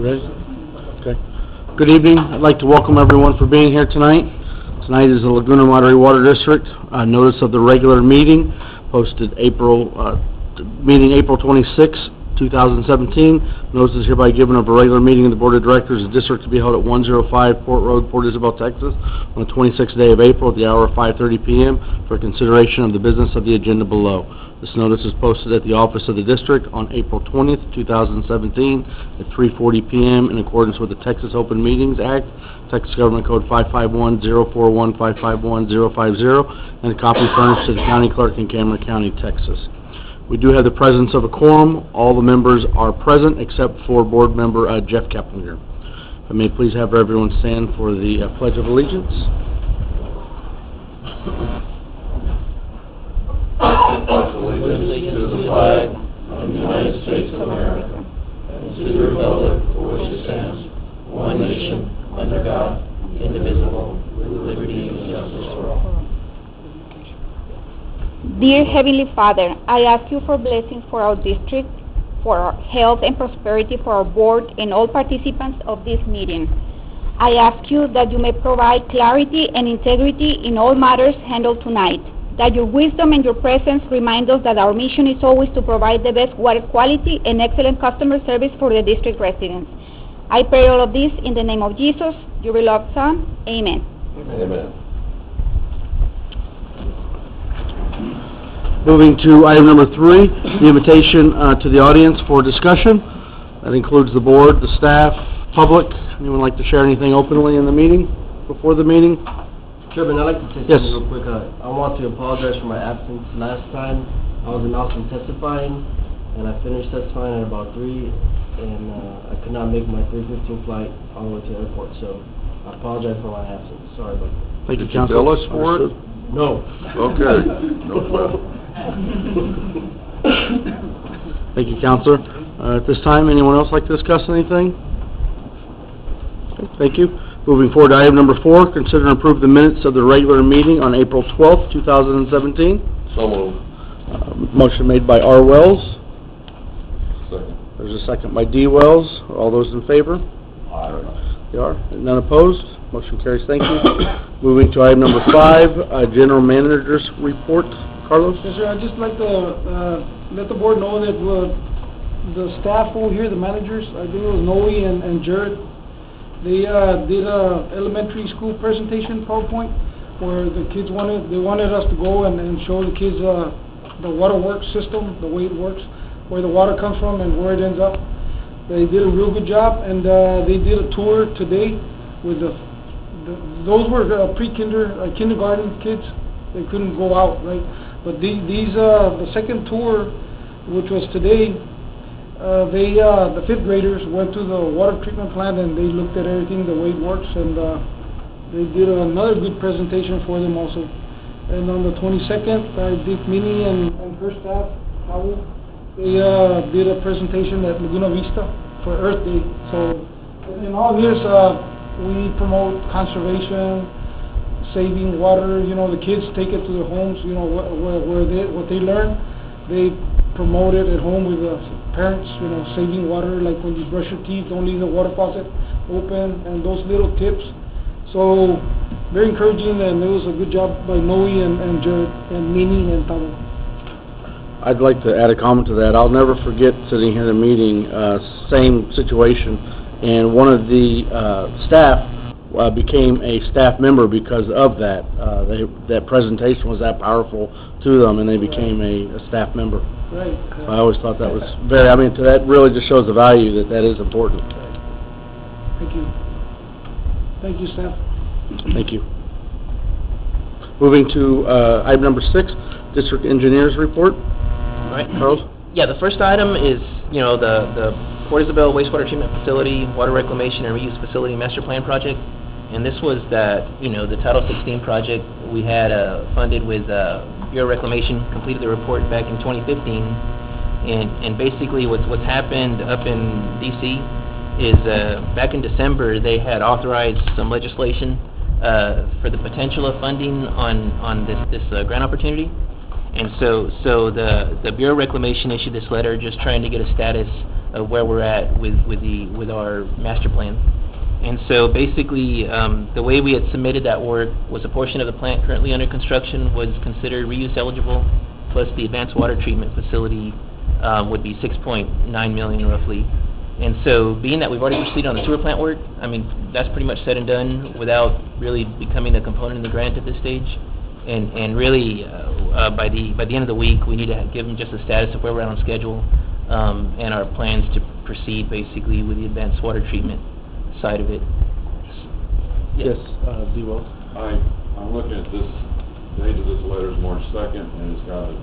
ready? Okay. Good evening. I'd like to welcome everyone for being here tonight. Tonight is the Laguna Monterey Water District notice of the regular meeting posted April 26, 2017. Notice is hereby given of a regular meeting of the Board of Directors of the District to be held at 105 Port Road, Port Isabel, Texas, on the 26th day of April at the hour of 5:30 p.m. for consideration of the business of the agenda below. This notice is posted at the office of the district on April 20th, 2017 at 3:40 p.m. in accordance with the Texas Open Meetings Act, Texas Government Code 551-041-551-050, and a copy furnished to the county clerk in Cameron County, Texas. We do have the presence of a quorum. All the members are present except for board member Jeff Keplinger. If I may please have everyone stand for the Pledge of Allegiance. Allegiance to the flag of the United States of America and to the republic for which it stands, one nation, under God, indivisible, with liberty and justice for all. Dear Heavenly Father, I ask you for blessings for our district, for our health and prosperity for our board and all participants of this meeting. I ask you that you may provide clarity and integrity in all matters handled tonight, that your wisdom and your presence remind us that our mission is always to provide the best water quality and excellent customer service for the district residents. I pray all of this in the name of Jesus, your beloved Son. Amen. Amen. Moving to item number 3, the invitation to the audience for discussion. That includes the board, the staff, public. Anyone like to share anything openly in the meeting, before the meeting? Chairman, I'd like to say Yes. something real quick. I want to apologize for my absence last time. I was in Austin testifying, and I finished testifying at about 3, and I could not make my 3:15 flight all the way to the airport, so I apologize for my absence. Sorry about that. Thank you, Did you Council. bill us for it? No. Okay, no problem. Thank you, Counselor. At this time, anyone else like to discuss anything? Okay, thank you. Moving forward to item number 4, consider and approve the minutes of the regular meeting on April 12th, 2017. So moved. Motion made by R. Wells. Second. There's a second by D. Wells. All those in favor? Aye. They are. None opposed? Motion carries. Thank you. Moving to item number 5, General Manager's Report. Carlos? Yes, sir. I'd just like to let the board know that the staff over here, the managers, I think it was Noe and Jared, they did a elementary school presentation PowerPoint where the kids wanted us to go and show the kids the waterworks system, the way it works, where the water comes from and where it ends up. They did a real good job, and they did a tour today with those were kindergarten kids. They couldn't go out, right? But the second tour, which was today, the 5th graders went to the water treatment plant and they looked at everything, the way it works, and they did another good presentation for them also. And on the 22nd, Dick Minnie and her staff, they did a presentation at Laguna Vista for Earth Day. So in all this, we promote conservation, saving water. You know, the kids take it to their homes. You know, what they learn, they promote it at home with the parents. You know, saving water, like when you brush your teeth, don't leave the water faucet open, and those little tips. So very encouraging, and it was a good job by Noe and Jared and Minnie and Tavo. I'd like to add a comment to that. I'll never forget sitting here in a meeting, same situation, and one of the staff became a staff member because of that. That presentation was that powerful to them, and they became a staff member. Right. I always thought that was very, that really just shows the value that is important. Thank you. Thank you, staff. Thank you. Moving to item number 6, District Engineers Report. All right. Carlos? Yeah, the first item is, the Port Isabel Wastewater Treatment Facility, Water Reclamation and Reuse Facility Master Plan Project. And this was the Title 16 project we had funded with Bureau of Reclamation, completed the report back in 2015. And basically what's happened up in D.C. is back in December they had authorized some legislation for the potential of funding on this grant opportunity. And so the Bureau of Reclamation issued this letter just trying to get a status of where we're at with our master plan. And so basically, the way we had submitted that work was a portion of the plant currently under construction was considered reuse eligible, plus the advanced water treatment facility would be $6.9 million roughly. And so being that we've already proceeded on the sewer plant work, I mean, that's pretty much said and done without really becoming a component of the grant at this stage. And really, by the end of the week, we need to give them just a status of where we're at on schedule and our plans to proceed basically with the advanced water treatment side of it. Yes, D-Wells. I'm looking at this, date of this letter is March 2nd, and it's got an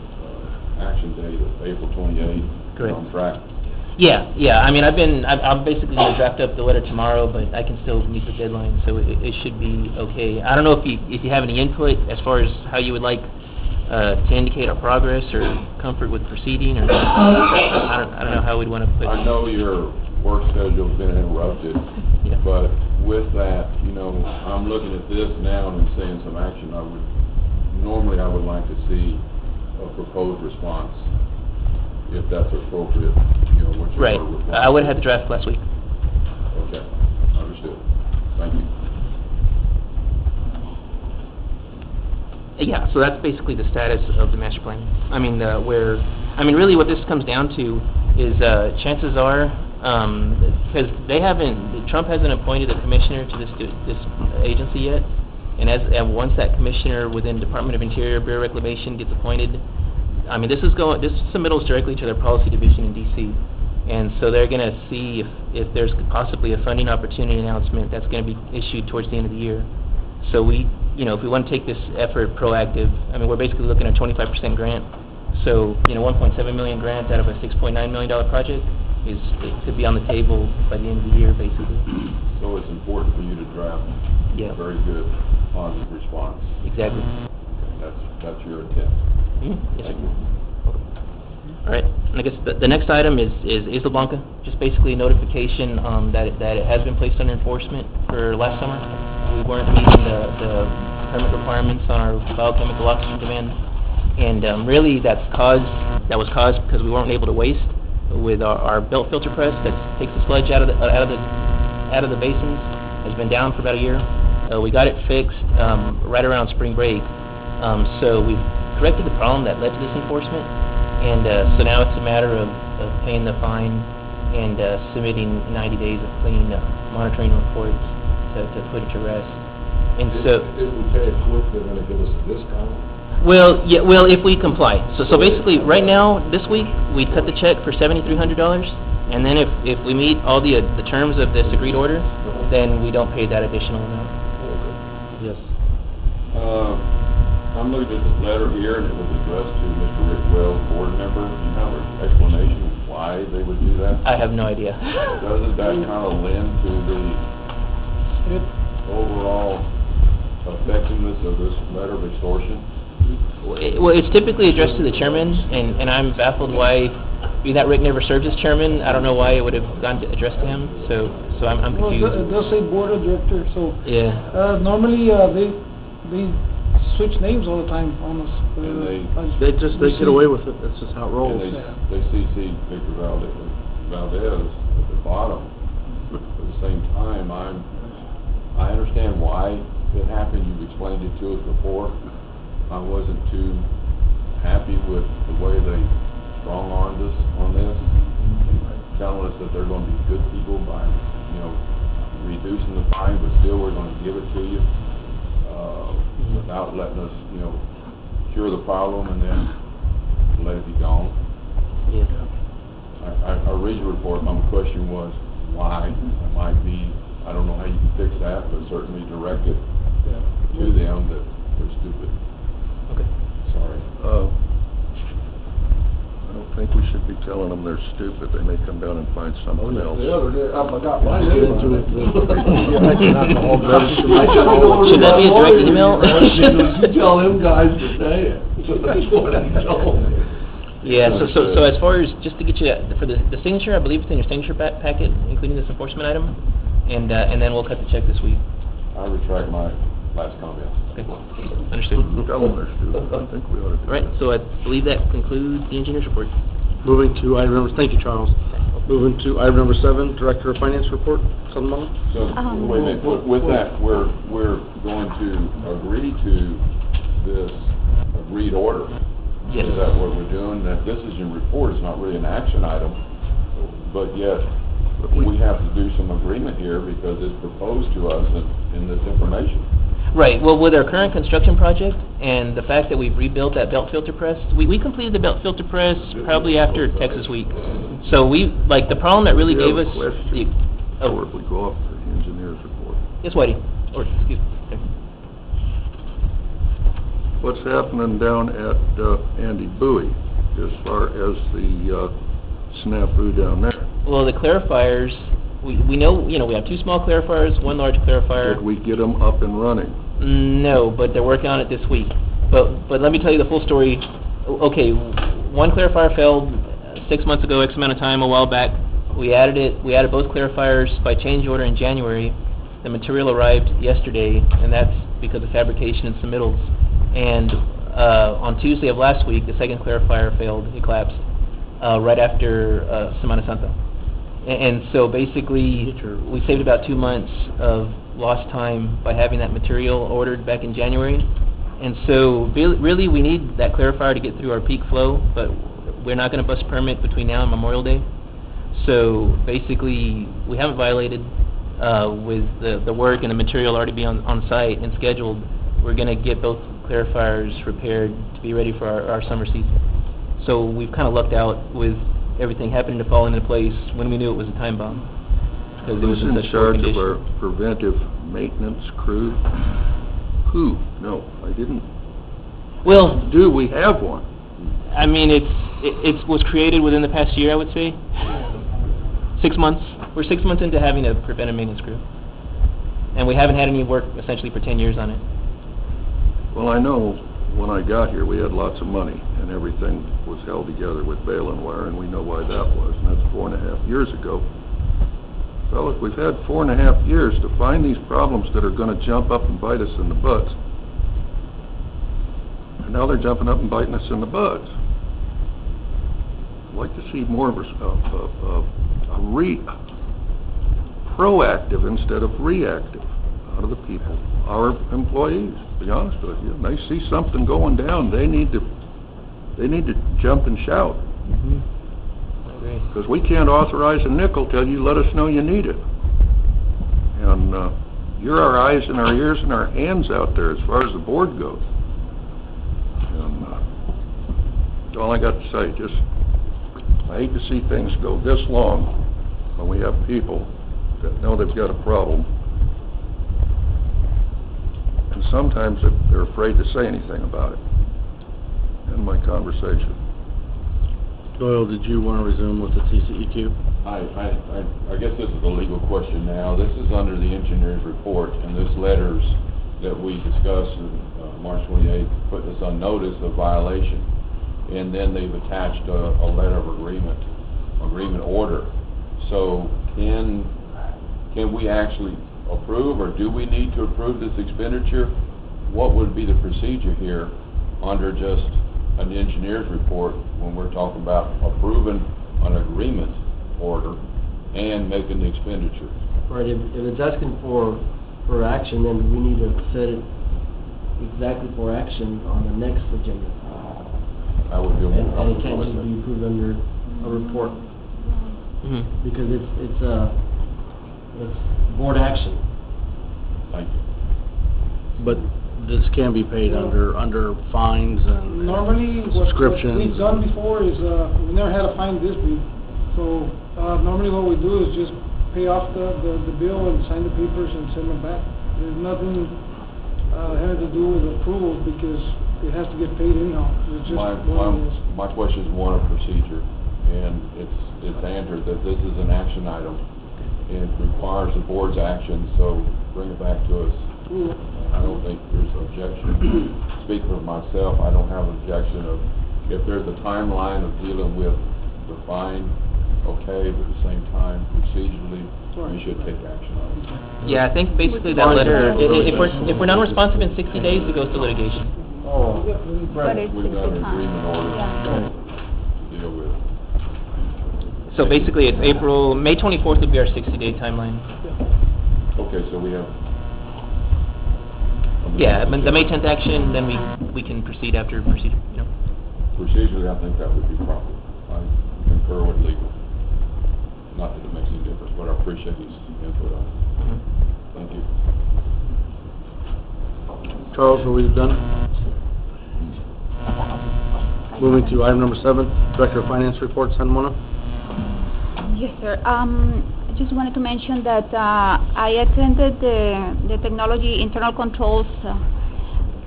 action date of April 28th. Correct. On track. Yeah. I'm basically going to draft up the letter tomorrow, but I can still meet the deadline, so it should be okay. I don't know if you have any input as far as how you would like to indicate our progress or comfort with proceeding, or I don't know how we'd want to put. I know your work schedule's been interrupted, Yeah. but with that, I'm looking at this now and seeing some action. Normally I would like to see a proposed response, if that's appropriate, what your Right. reply I would is. have the draft last week. Okay, understood. Thank you. Yeah, so that's basically the status of the master plan. Really what this comes down to is chances are, because Trump hasn't appointed a commissioner to this agency yet, and once that commissioner within Department of Interior, Bureau of Reclamation gets appointed, this submittals directly to their policy division in D.C., and so they're going to see if there's possibly a funding opportunity announcement that's going to be issued towards the end of the year. So if we want to take this effort proactive, we're basically looking at a 25% grant. So, $1.7 million grant out of a $6.9 million project it could be on the table by the end of the year, basically. So it's important for you to draft Yeah. a very good, positive response. Exactly. That's your intent. Yes, sir. All right. And I guess the next item is Isla Blanca. Just basically notification that it has been placed under enforcement for last summer. We weren't meeting the permit requirements on our biochemical oxygen demand, and really that was caused because we weren't able to waste with our belt filter press that takes the sludge out of the basins has been down for about a year. We got it fixed right around spring break, so we've corrected the problem that led to this enforcement, and so now it's a matter of paying the fine and submitting 90 days of clean monitoring reports to put it to rest. And so, if we pay it quick, they're going to give us a discount. well, if we comply. So basically, right now, this week, we cut the check for $7,300, and then if we meet all the terms of this agreed order, then we don't pay that additional amount. Yes. I'm looking at this letter here, and it was addressed to Mr. Rick Wells, board member. Do you have an explanation why they would do that? I have no idea. Doesn't that kind of lend to the overall effectiveness of this letter of extortion? Well, it's typically addressed to the chairman, and I'm baffled why, being that Rick never served as chairman, I don't know why it would have gone addressed to him, so I'm Well, confused. it does say board of director, so, Yeah. normally, they switch names all the time on us. And They get away with it. That's just how it And rolls. they CC Victor Valdez at the bottom. At the same time, I understand why it happened. You've explained it to us before. I wasn't too happy with the way they strong-armed us on this, telling us that they're going to be good people by, reducing the fine, but still we're going to give it to you, without letting us, cure the problem and then let it be gone. Yeah. I read your report, my question was why. It might be, I don't know how you can fix that, but certainly direct it to them that they're stupid. Okay. Sorry. I don't think we should be telling them they're stupid. They may come down and find something else. The other day, I forgot my Get name. into it. Should that be a direct email? You tell them guys to say it. That's what I told them. Yeah, so as far as, just to get you, for the signature, I believe it's in your signature packet, including this enforcement item, and then we'll cut the check this week. I retract my last comment. Okay, understood. Tell them they're stupid. I think we ought to do All right, that. so I believe that concludes the engineer's report. Moving to item number, thank you, Charles. Moving to item number 7, Director of Finance report, supplemental. So, wait a minute, with that, we're going to agree to this agreed order. Yes. Is that what we're doing? That this is in report, it's not really an action item, but yet we have to do some agreement here because it's proposed to us in this information. Right, well, with our current construction project and the fact that we've rebuilt that belt filter press, we completed the belt filter press probably after Texas Week. So the problem that really gave us... Before we go off the engineer's report. Yes, Whitey. Or, excuse me. What's happening down at Andy Bowie as far as the snafu down there? Well, the clarifiers, we know, we have 2 small clarifiers, 1 large clarifier. Did we get them up and running? No, but they're working on it this week. But let me tell you the full story. Okay, 1 clarifier failed 6 months ago, X amount of time, a while back. We added both clarifiers by change order in January. The material arrived yesterday, and that's because of fabrication and submittals. And on Tuesday of last week, the 2nd clarifier failed. It collapsed right after Semana Santa. And so basically, we saved about 2 months of lost time by having that material ordered back in January. And so really, we need that clarifier to get through our peak flow, but we're not going to bust permit between now and Memorial Day. So basically, we haven't violated with the work and the material already be on site and scheduled. We're going to get both clarifiers repaired to be ready for our summer season. So we've kind of lucked out with everything happening to fall into place when we knew it was a time bomb. Because it was Who's in in such poor charge of condition. our preventive maintenance crew? Who? No, I didn't. Well, Do we have one? I mean, it was created within the past year, I would say. 6 months. We're 6 months into having a preventive maintenance crew. And we haven't had any work essentially for 10 years on it. Well, I know when I got here, we had lots of money, and everything was held together with bail and wire, and we know why that was, and that's 4.5 years ago. Fellas, we've had 4.5 years to find these problems that are going to jump up and bite us in the butts. And now they're jumping up and biting us in the butts. I'd like to see more of proactive instead of reactive out of the people, our employees, to be honest with you. And they see something going down, they need to jump and shout. I agree. Because we can't authorize a nickel till you let us know you need it. And you're our eyes and our ears and our hands out there as far as the board goes. And that's all I got to say. Just, I hate to see things go this long when we have people that know they've got a problem. And sometimes they're afraid to say anything about it. End my conversation. Doyle, did you want to resume with the TCEQ? I guess this is a legal question now. This is under the engineer's report, and this letters that we discussed on March 28th put us on notice of violation. And then they've attached a letter of agreement order. So can we actually approve, or do we need to approve this expenditure? What would be the procedure here under just an engineer's report when we're talking about approving an agreement order and making the expenditure? Right, if it's asking for action, then we need to set it exactly for action on the next agenda. I would feel more And it comfortable can't with just be it. approved under a report, because it's board action. Thank you. But this can be paid under fines and Normally, what subscriptions. we've done before is, we never had a fine this big. So, normally what we do is just pay off the bill and sign the papers and send them back. There's nothing, having to do with approvals, because it has to get paid anyhow. It's just what it is. My question is one of procedure, and it's answered that this is an action item. It requires the board's action, so bring it back to us. I don't think there's objection. Speaking for myself, I don't have an objection of, if there's a timeline of dealing with the fine, okay, but at the same time, procedurally, we should take action on it. Yeah, I think basically that letter, if we're non-responsive in 60 days, it goes to litigation. Oh, But it's We've got an 60 times. agreement order Yeah. to deal with. So basically, it's May 24th would be our 60-day timeline. Okay, so we have... Yeah, but the May 10th action, then we can proceed after Procedurally, I think that would be proper. I concur with legal. Not that it makes any difference, but I appreciate his input on it. Thank you. Charles, are we done? Moving to item number 7, Director of Finance report, San Mona. Yes, sir. I just wanted to mention that I attended the Technology Internal Controls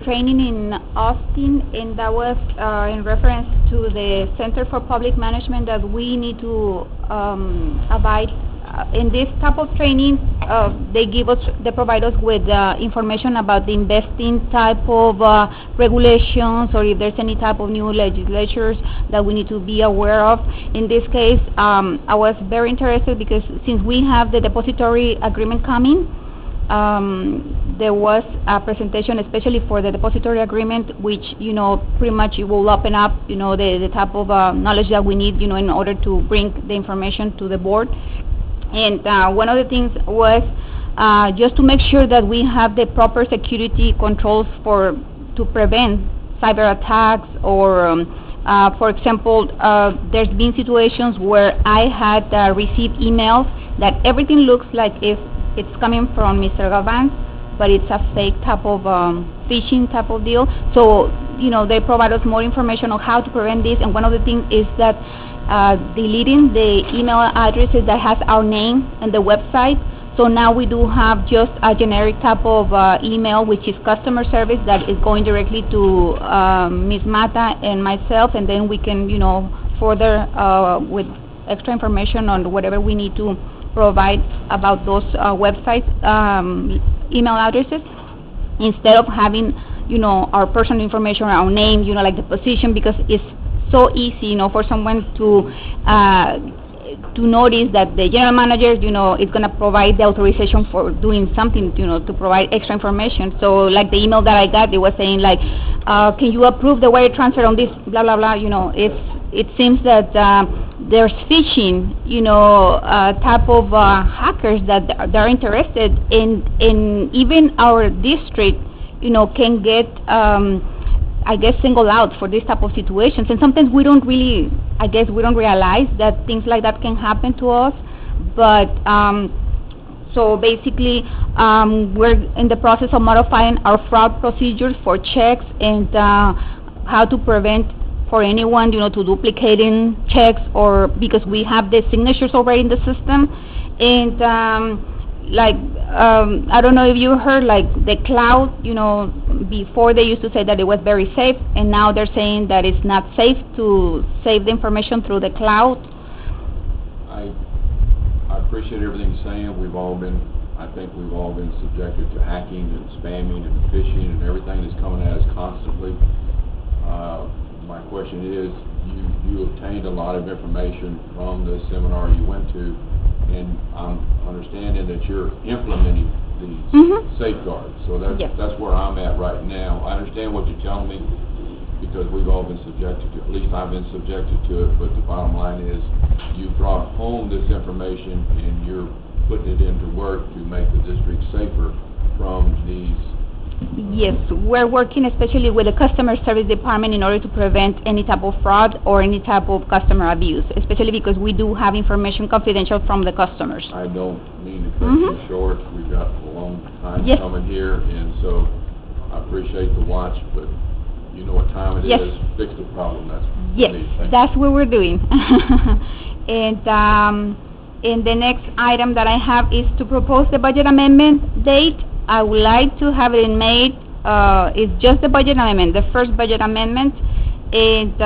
training in Austin, and that was in reference to the Center for Public Management that we need to abide. In this type of training, they provide us with information about the investing type of regulations, or if there's any type of new legislatures that we need to be aware of. In this case, I was very interested because since we have the depository agreement coming, there was a presentation especially for the depository agreement, which, pretty much it will open up, the type of knowledge that we need, in order to bring the information to the board. And one of the things was just to make sure that we have the proper security controls to prevent cyber attacks, or for example, there's been situations where I had received emails that everything looks like if it's coming from Mr. Galvan, but it's a fake type of phishing type of deal. So, they provide us more information on how to prevent this, and one of the things is that deleting the email addresses that has our name and the website. So now we do have just a generic type of email, which is customer service, that is going directly to Ms. Mata and myself, and then we can, further with extra information on whatever we need to provide about those websites, email addresses, instead of having, our personal information, our name, like the position, because it's so easy, for someone to notice that the general manager, is going to provide the authorization for doing something, to provide extra information. So, like the email that I got, it was saying like, can you approve the wire transfer on this, blah, blah, blah, it seems that there's phishing, type of hackers that they're interested in even our district, can get, singled out for this type of situations. And sometimes we don't really, we don't realize that things like that can happen to us. But, so basically, we're in the process of modifying our fraud procedures for checks, and how to prevent for anyone, to duplicating checks, or because we have the signatures already in the system. And I don't know if you heard, like the cloud, before they used to say that it was very safe, and now they're saying that it's not safe to save the information through the cloud. I appreciate everything you're saying. I think we've all been subjected to hacking and spamming and phishing and everything that's coming at us constantly. My question is, you obtained a lot of information from the seminar you went to, and I'm understanding that you're implementing these safeguards. So that's where I'm at right now. I understand what you're telling me, because we've all been subjected to, at least I've been subjected to it, but the bottom line is, you brought home this information and you're putting it into work to make the district safer from these. Yes, we're working especially with the customer service department in order to prevent any type of fraud or any type of customer abuse, especially because we do have information confidential from the customers. I don't mean to cut you short. We've got a long time coming here, and so I appreciate the watch, but you know what time it is. Fix the problem. That's what we're doing. And the next item that I have is to propose the budget amendment date. I would like to have it in May. It's just the budget amendment, the first budget amendment. And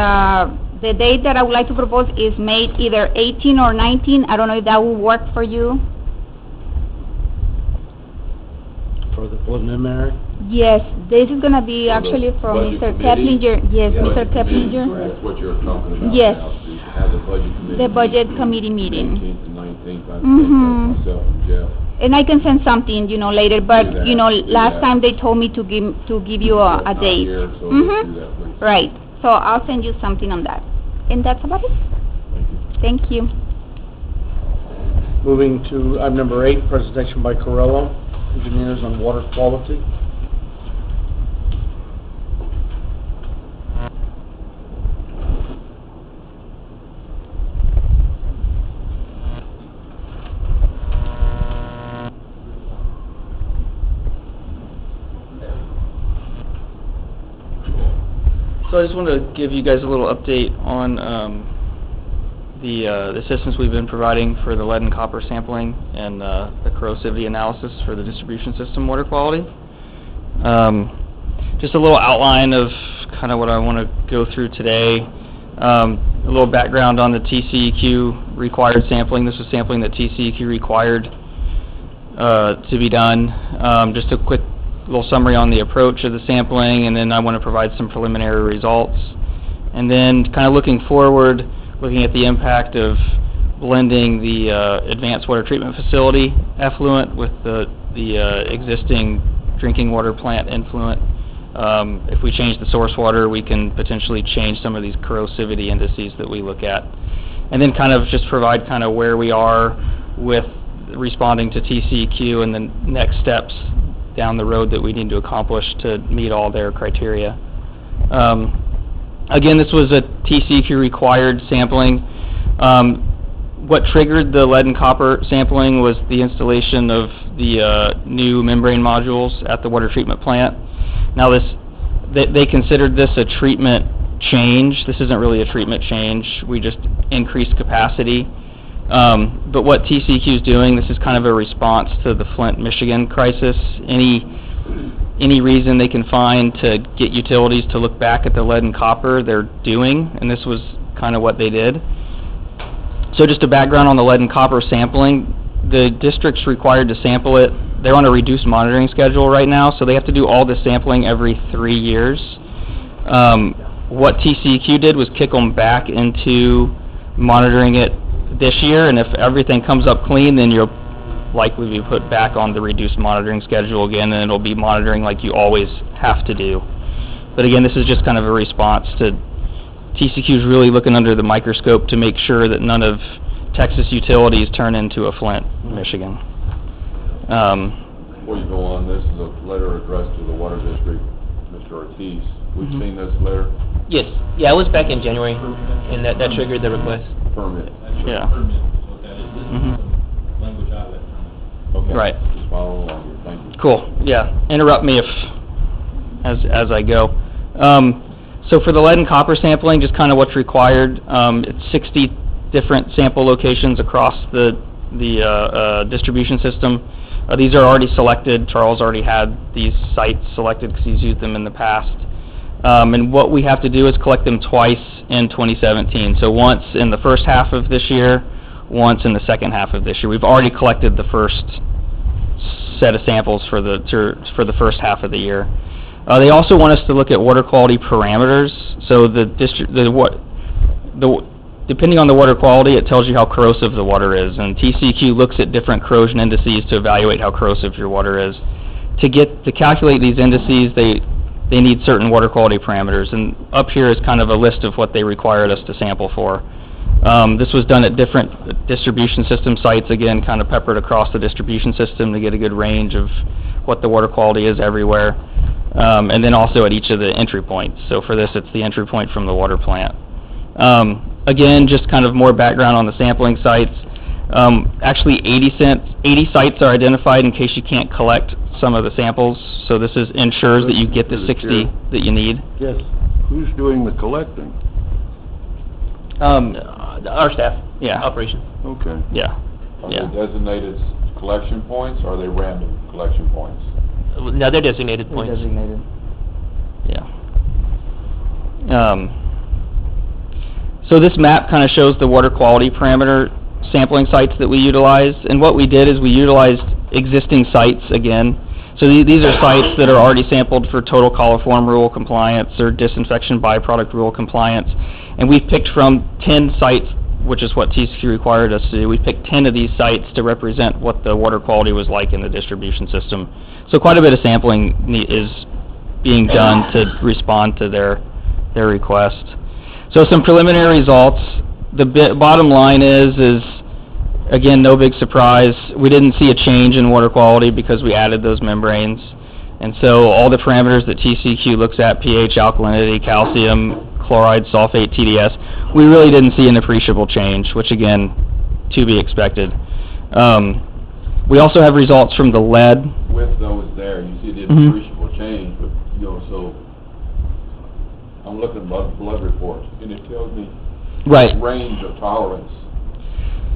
the date that I would like to propose is May either 18 or 19. I don't know if that will work for you. For the preliminary? Yes, this is going to be actually from Mr. Keplinger. Yes, Mr. Keplinger. That's what you're talking about. Yes. Now. So you have the budget committee. The budget committee meeting. 18th and 19th. I think myself and Jeff. And I can send something, later. But last time they told me to give you a date. Here, so let's do that, please. Right. So I'll send you something on that. And that's about it. Thank you. Thank you. Moving to item number 8, presentation by Corello Engineers on water quality. So I just want to give you guys a little update on the assistance we've been providing for the lead and copper sampling and the corrosivity analysis for the distribution system water quality. Just a little outline of kind of what I want to go through today. A little background on the TCEQ required sampling. This was sampling that TCEQ required to be done. Just a quick little summary on the approach of the sampling, and then I want to provide some preliminary results. And then kind of looking forward, looking at the impact of blending the advanced water treatment facility effluent with the existing drinking water plant effluent. If we change the source water, we can potentially change some of these corrosivity indices that we look at. And then kind of just provide kind of where we are with responding to TCEQ and the next steps down the road that we need to accomplish to meet all their criteria. Again, this was a TCEQ required sampling. What triggered the lead and copper sampling was the installation of the new membrane modules at the water treatment plant. Now they considered this a treatment change. This isn't really a treatment change. We just increased capacity. But what TCEQ is doing, this is kind of a response to the Flint, Michigan crisis. Any reason they can find to get utilities to look back at the lead and copper, they're doing, and this was kind of what they did. So just a background on the lead and copper sampling. The district's required to sample it. They're on a reduced monitoring schedule right now, so they have to do all this sampling every 3 years. What TCEQ did was kick them back into monitoring it this year, and if everything comes up clean, then you'll likely be put back on the reduced monitoring schedule again, and it'll be monitoring like you always have to do. But again, this is just kind of a response to TCEQ is really looking under the microscope to make sure that none of Texas utilities turn into a Flint, Michigan. Before you go on, this is a letter addressed to the Water District, Mr. Ortiz. We've seen this letter. Yes. Yeah, it was back in January, and that triggered the request. Permit. Yeah. Language out of it. Okay. Right. Just follow along here. Thank you. Cool. Yeah. Interrupt me as I go. So for the lead and copper sampling, just kind of what's required. It's 60 different sample locations across the distribution system. These are already selected. Charles already had these sites selected because he's used them in the past. And what we have to do is collect them twice in 2017. So once in the first half of this year, once in the second half of this year. We've already collected the first set of samples for the first half of the year. They also want us to look at water quality parameters. So depending on the water quality, it tells you how corrosive the water is. And TCEQ looks at different corrosion indices to evaluate how corrosive your water is. To calculate these indices, they need certain water quality parameters. And up here is kind of a list of what they required us to sample for. This was done at different distribution system sites, again, kind of peppered across the distribution system to get a good range of what the water quality is everywhere. And then also at each of the entry points. So for this, it's the entry point from the water plant. Again, just kind of more background on the sampling sites. Actually, 80 sites are identified in case you can't collect some of the samples. So this ensures that you get the 60 that you need. Yes. Who's doing the collecting? Our staff. Yeah. Operation. Okay. Yeah. Are Yeah. they designated collection points, or are they random collection points? No, they're designated points. Designated. Yeah. So this map kind of shows the water quality parameter sampling sites that we utilize. And what we did is we utilized existing sites again. So these are sites that are already sampled for total coliform rule compliance or disinfection byproduct rule compliance. And we've picked from 10 sites, which is what TCEQ required us to do. We picked 10 of these sites to represent what the water quality was like in the distribution system. So quite a bit of sampling is being done to respond to their request. So some preliminary results. The bottom line is Again, no big surprise. We didn't see a change in water quality because we added those membranes. And so all the parameters that TCEQ looks at, pH, alkalinity, calcium, chloride, sulfate, TDS, we really didn't see an appreciable change, which again, to be expected. We also have results from the lead. With those there, you see the Mhm. appreciable change, but, you know, so I'm looking at blood reports, and it tells me Right. range of tolerance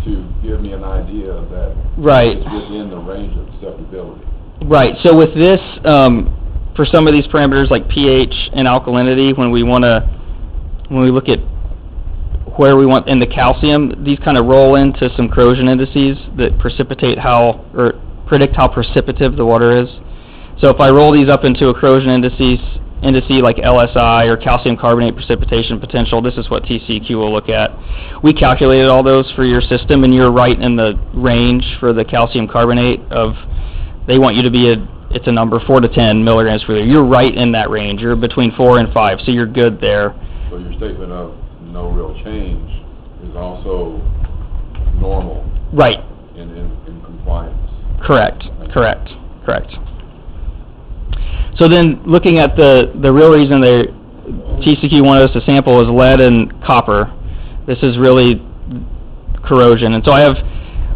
to give me an idea that Right. it's within the range of acceptability. Right. So with this, for some of these parameters like pH and alkalinity, when we look at where we want in the calcium, these kind of roll into some corrosion indices that predict how precipitative the water is. So if I roll these up into a corrosion indice like LSI or calcium carbonate precipitation potential, this is what TCEQ will look at. We calculated all those for your system, and you're right in the range for the calcium carbonate of, they want you to be it's a number 4 to 10 milligrams per liter. You're right in that range. You're between 4 and 5, so you're good there. So your statement of no real change is also normal Right. in compliance. Correct. So then, looking at the real reason TCEQ wanted us to sample is lead and copper. This is really corrosion. And so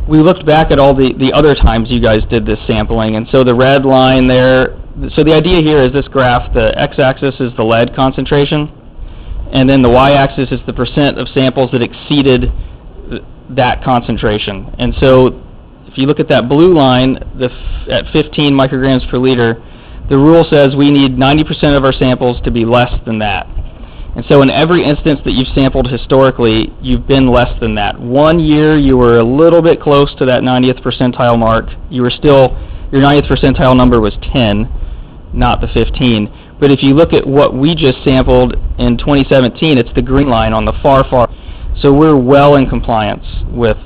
we looked back at all the other times you guys did this sampling, and so the red line there, so the idea here is this graph, the x-axis is the lead concentration, and then the y-axis is the percent of samples that exceeded that concentration. And so if you look at that blue line, at 15 micrograms per liter, the rule says we need 90% of our samples to be less than that. And so in every instance that you've sampled historically, you've been less than that. 1 year you were a little bit close to that 90th percentile mark. Your 90th percentile number was 10, not the 15. But if you look at what we just sampled in 2017, it's the green line on the far. So we're well in compliance with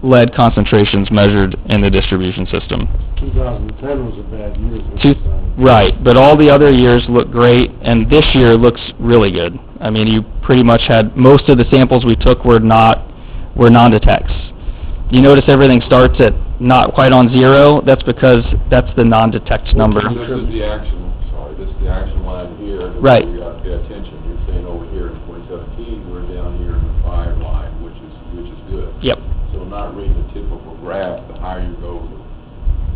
lead concentrations measured in the distribution system. 2010 was a bad year. Right, but all the other years look great, and this year looks really good. I mean, you pretty much had, most of the samples we took were non-detects. You notice everything starts at not quite on 0, that's because that's the non-detect number. This is the action line here. that Right. We got to pay attention. You're saying over here in 2017, we're down here in the 5 line, which is good. Yep. So not reading the typical graph, the higher you go,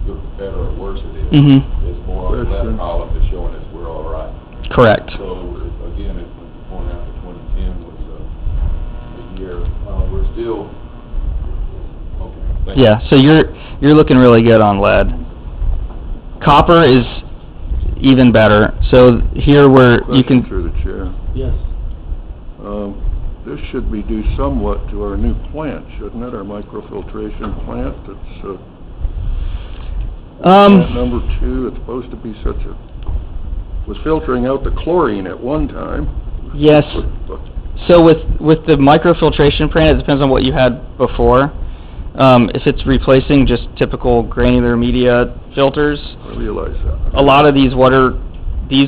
the better or worse it is. Mm-hmm. It's more on the left column that's showing us we're all right. Correct. So again, if we're going after 2010 was a year, we're still, okay. Thank you. Yeah, so you're looking really good on lead. Copper is even better. So here you Question can... through the chair. Yes. This should be due somewhat to our new plant, shouldn't it? Our microfiltration plant that's, plant number 2, it's supposed to be was filtering out the chlorine at one time. Yes. So with the microfiltration plant, it depends on what you had before. If it's replacing just typical granular media filters, I realize that. a lot of these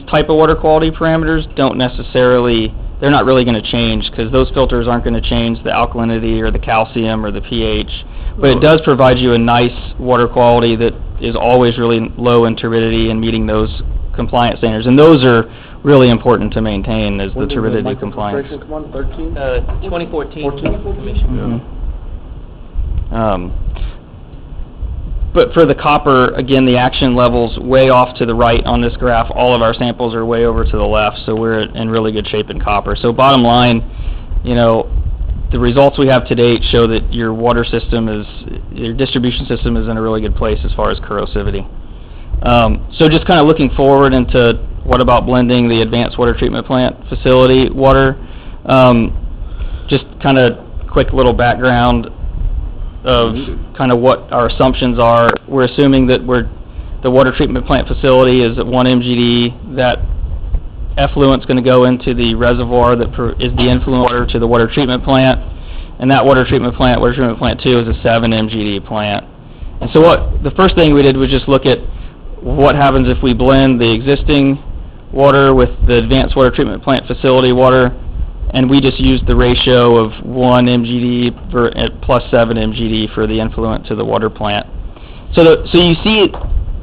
type of water quality parameters don't necessarily, they're not really going to change, because those filters aren't going to change the alkalinity or the calcium or the pH. But it does provide you a nice water quality that is always really low in turbidity and meeting those compliance standards. And those are really important to maintain, is the turbidity compliance. Come on, 13? 2014 information. But for the copper, again, the action level's way off to the right on this graph. All of our samples are way over to the left, so we're in really good shape in copper. So bottom line, the results we have to date show that your your distribution system is in a really good place as far as corrosivity. So just kind of looking forward into what about blending the advanced water treatment plant facility water. Just kind of quick little background of kind of what our assumptions are. We're assuming that the water treatment plant facility is at 1 MGD. That effluent's going to go into the reservoir that is the influent water to the water treatment plant, and that water treatment plant 2, is a 7 MGD plant. And so the first thing we did was just look at what happens if we blend the existing water with the advanced water treatment plant facility water. and we just used the ratio of 1 MGD plus 7 MGD for the influent to the water plant. So you see,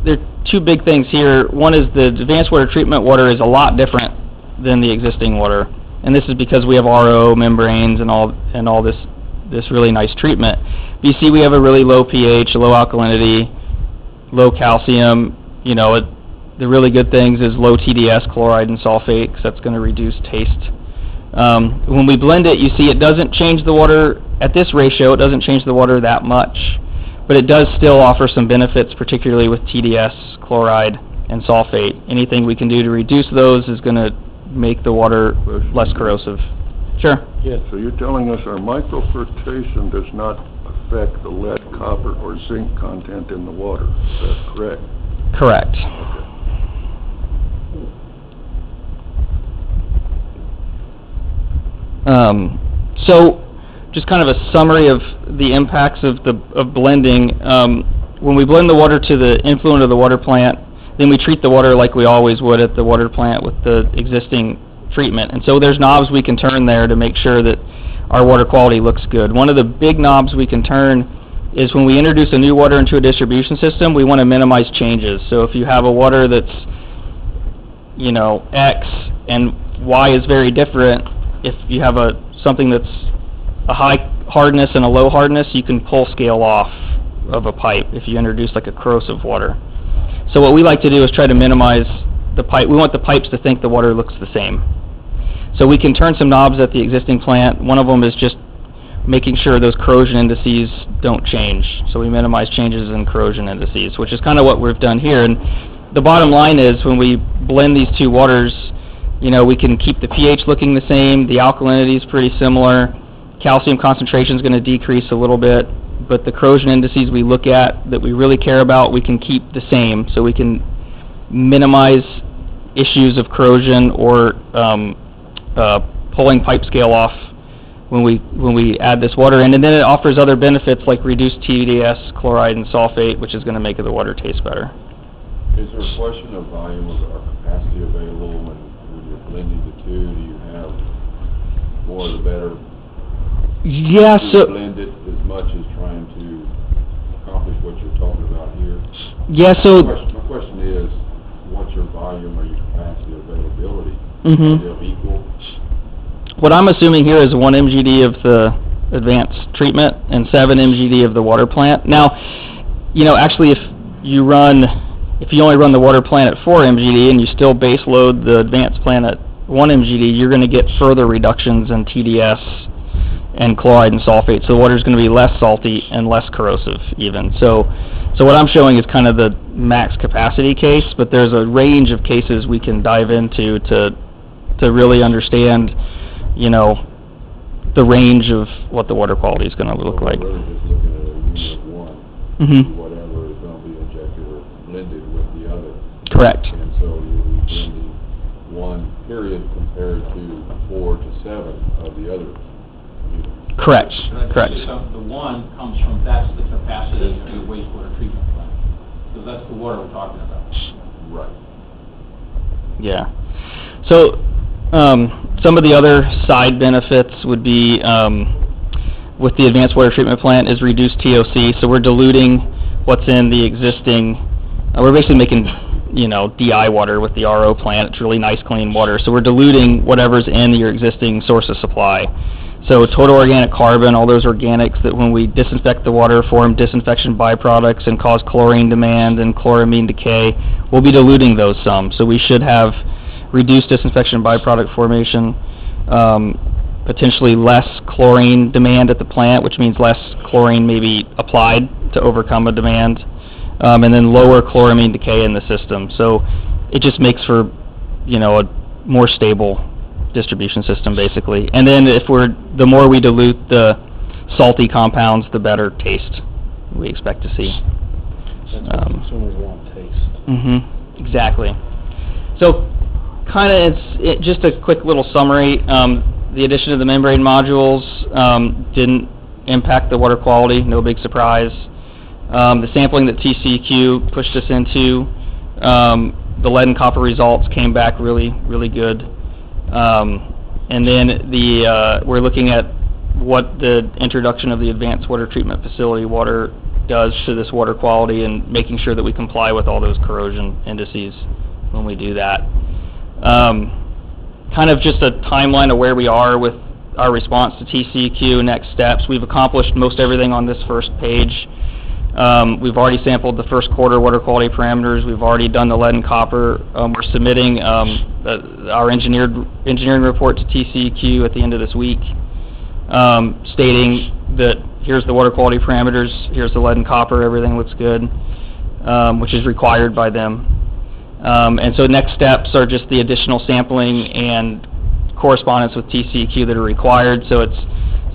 there are two big things here. One is the advanced water treatment water is a lot different than the existing water, and this is because we have RO membranes and all this really nice treatment. But you see, we have a really low pH, low alkalinity, low calcium. You know, the really good things is low TDS, chloride and sulfate, because that's going to reduce taste. When we blend it, you see it doesn't change the water, at this ratio, it doesn't change the water that much, but it does still offer some benefits, particularly with TDS, chloride, and sulfate. Anything we can do to reduce those is going to make the water less corrosive. Sure. Yes. So you're telling us our microfiltration does not affect the lead, copper, or zinc content in the water, is that correct? Correct. So, just kind of a summary of the impacts of blending. When we blend the water to the influent of the water plant, then we treat the water like we always would at the water plant with the existing treatment. And so there's knobs we can turn there to make sure that our water quality looks good. One of the big knobs we can turn is when we introduce a new water into a distribution system, we want to minimize changes. So if you have a water that's, you know, X and Y is very different, if you have something that's a high hardness and a low hardness, you can pull scale off of a pipe if you introduce like a corrosive water. So what we like to do is try to minimize the pipe. We want the pipes to think the water looks the same. So we can turn some knobs at the existing plant. One of them is just making sure those corrosion indices don't change. So we minimize changes in corrosion indices, which is kind of what we've done here. And the bottom line is when we blend these two waters, you know, we can keep the pH looking the same, the alkalinity is pretty similar, calcium concentration is going to decrease a little bit, but the corrosion indices we look at that we really care about, we can keep the same, so we can minimize issues of corrosion or pulling pipe scale off when we add this water in. And then it offers other benefits like reduced TDS, chloride, and sulfate, which is going to make the water taste better. Is there a question of volume or capacity available when you're blending the two? Do you have more of the better? Yeah, Do you so blend it as much as trying to accomplish what you're talking about here? yeah, so My question is, what's your volume or your capacity availability? Mhm. Are they equal? what I'm assuming here is 1 MGD of the advanced treatment and 7 MGD of the water plant. Now, you know, actually if you only run the water plant at 4 MGD and you still base load the advanced plant at 1 MGD, you're going to get further reductions in TDS and chloride and sulfate. So the water is going to be less salty and less corrosive even. So what I'm showing is kind of the max capacity case, but there's a range of cases we can dive into to really understand, you know, the range of what the water quality is going to look like. We're really just looking at a unit of one, Mm-hmm. whatever is going to be injected or blended with the other. Correct. And so you'll be blending one period compared to 4 to 7 of the other units. Correct. Correct. The one comes from, that's the capacity of your wastewater treatment plant. So that's the water we're talking about. Right. Yeah. So some of the other side benefits would be with the advanced water treatment plant is reduced TOC. So we're diluting what's in the existing. We're basically making, you know, DI water with the RO plant. It's really nice, clean water. So we're diluting whatever's in your existing source of supply. So total organic carbon, all those organics that when we disinfect the water form disinfection byproducts and cause chlorine demand and chloramine decay, we'll be diluting those some. So we should have reduced disinfection byproduct formation, potentially less chlorine demand at the plant, which means less chlorine maybe applied to overcome a demand, and then lower chloramine decay in the system. So it just makes for, you know, a more stable distribution system basically. And then the more we dilute the salty compounds, the better taste we expect to see. That's what consumers want, taste. Mm-hmm. Exactly. So kind of it's just a quick little summary. The addition of the membrane modules didn't impact the water quality, no big surprise. The sampling that TCEQ pushed us into, the lead and copper results came back really, really good. And then we're looking at what the introduction of the advanced water treatment facility water does to this water quality and making sure that we comply with all those corrosion indices when we do that. Kind of just a timeline of where we are with our response to TCEQ, next steps. We've accomplished most everything on this first page. We've already sampled the first quarter water quality parameters. We've already done the lead and copper. We're submitting our engineering report to TCEQ at the end of this week, stating that here's the water quality parameters, here's the lead and copper, everything looks good, which is required by them. And so next steps are just the additional sampling and correspondence with TCEQ that are required. So it's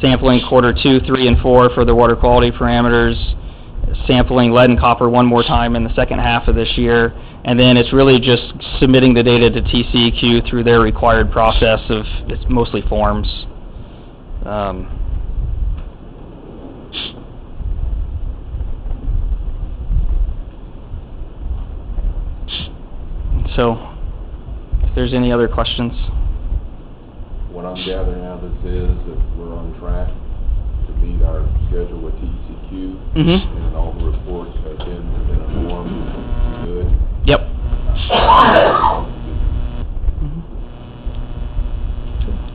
sampling quarter 2, 3, and 4 for the water quality parameters, sampling lead and copper one more time in the second half of this year, and then it's really just submitting the data to TCEQ through their required process of, it's mostly forms. So, if there's any other questions. What I'm gathering out of this is that we're on track to meet our schedule with TCEQ, and all the reports have been within a norm. Good. Yep.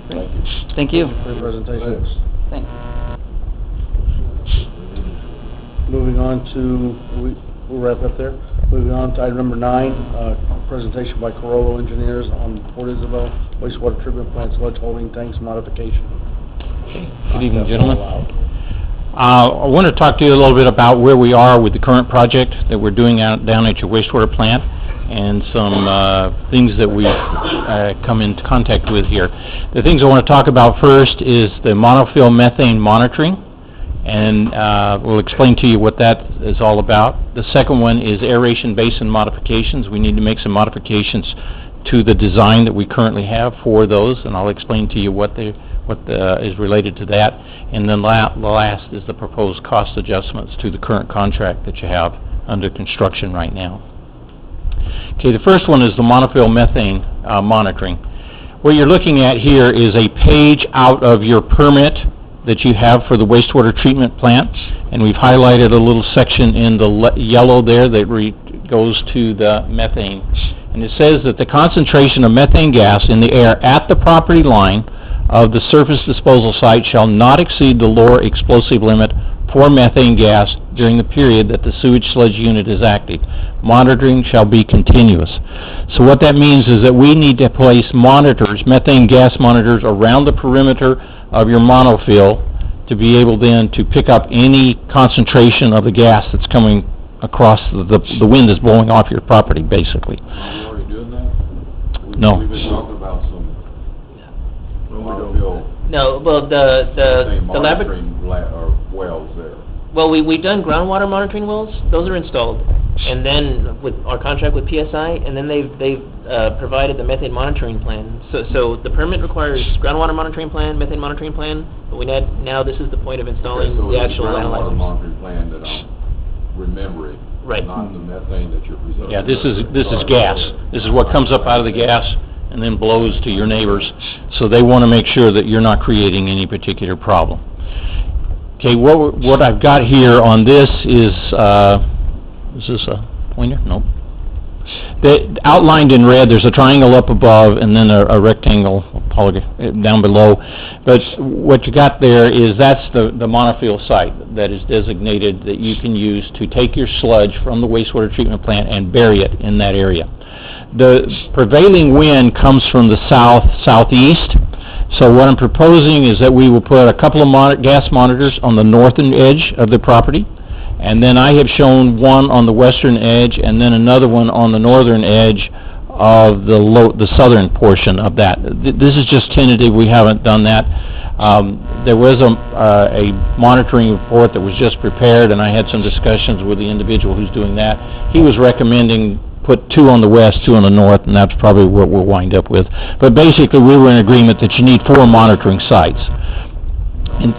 Thank you. Thank you. For your presentation. Thanks. Moving on to, we'll wrap up there. Moving on to item number 9, presentation by Corollo Engineers on Port Isabel wastewater treatment plant sludge holding tanks modification. Good evening, gentlemen. I want to talk to you a little bit about where we are with the current project that we're doing down at your wastewater plant, and some things that we've come into contact with here. The things I want to talk about first is the monofill methane monitoring, and we'll explain to you what that is all about. The second one is aeration basin modifications. We need to make some modifications to the design that we currently have for those, and I'll explain to you what is related to that. And then the last is the proposed cost adjustments to the current contract that you have under construction right now. Okay, the first one is the monofill methane monitoring. What you're looking at here is a page out of your permit that you have for the wastewater treatment plant, and we've highlighted a little section in the yellow there that goes to the methane. And it says that the concentration of methane gas in the air at the property line of the surface disposal site shall not exceed the lower explosive limit for methane gas during the period that the sewage sludge unit is active. Monitoring shall be continuous. So what that means is that we need to place monitors, methane gas monitors, around the perimeter of your monofill to be able then to pick up any concentration of the gas that's coming across the wind is blowing off your property, basically. Are we already doing that? No. We've been talking about some monofill. No, well, the laboratory. monitoring wells there. Well, we've done groundwater monitoring wells. Those are installed, and then with our contract with PSI, and then they've provided the methane monitoring plan. So the permit requires groundwater monitoring plan, methane monitoring plan. But now this is the point of installing the actual analyzers. So it's the groundwater monitoring plan that I'm remembering, right? Not the methane that you're presenting. Yeah, this is gas. This is what comes up out of the gas and then blows to your neighbors. So they want to make sure that you're not creating any particular problem. Okay, what I've got here on this is this a pointer? Nope. Outlined in red, there's a triangle up above and then a rectangle down below. But what you got there is that's the monofill site that is designated that you can use to take your sludge from the wastewater treatment plant and bury it in that area. The prevailing wind comes from the southeast. So what I'm proposing is that we will put a couple of gas monitors on the northern edge of the property, and then I have shown one on the western edge, and then another one on the northern edge of the southern portion of that. This is just tentative. We haven't done that. There was a monitoring report that was just prepared, and I had some discussions with the individual who's doing that. He was recommending put 2 on the west, 2 on the north, and that's probably what we'll wind up with. But basically, we were in agreement that you need 4 monitoring sites. And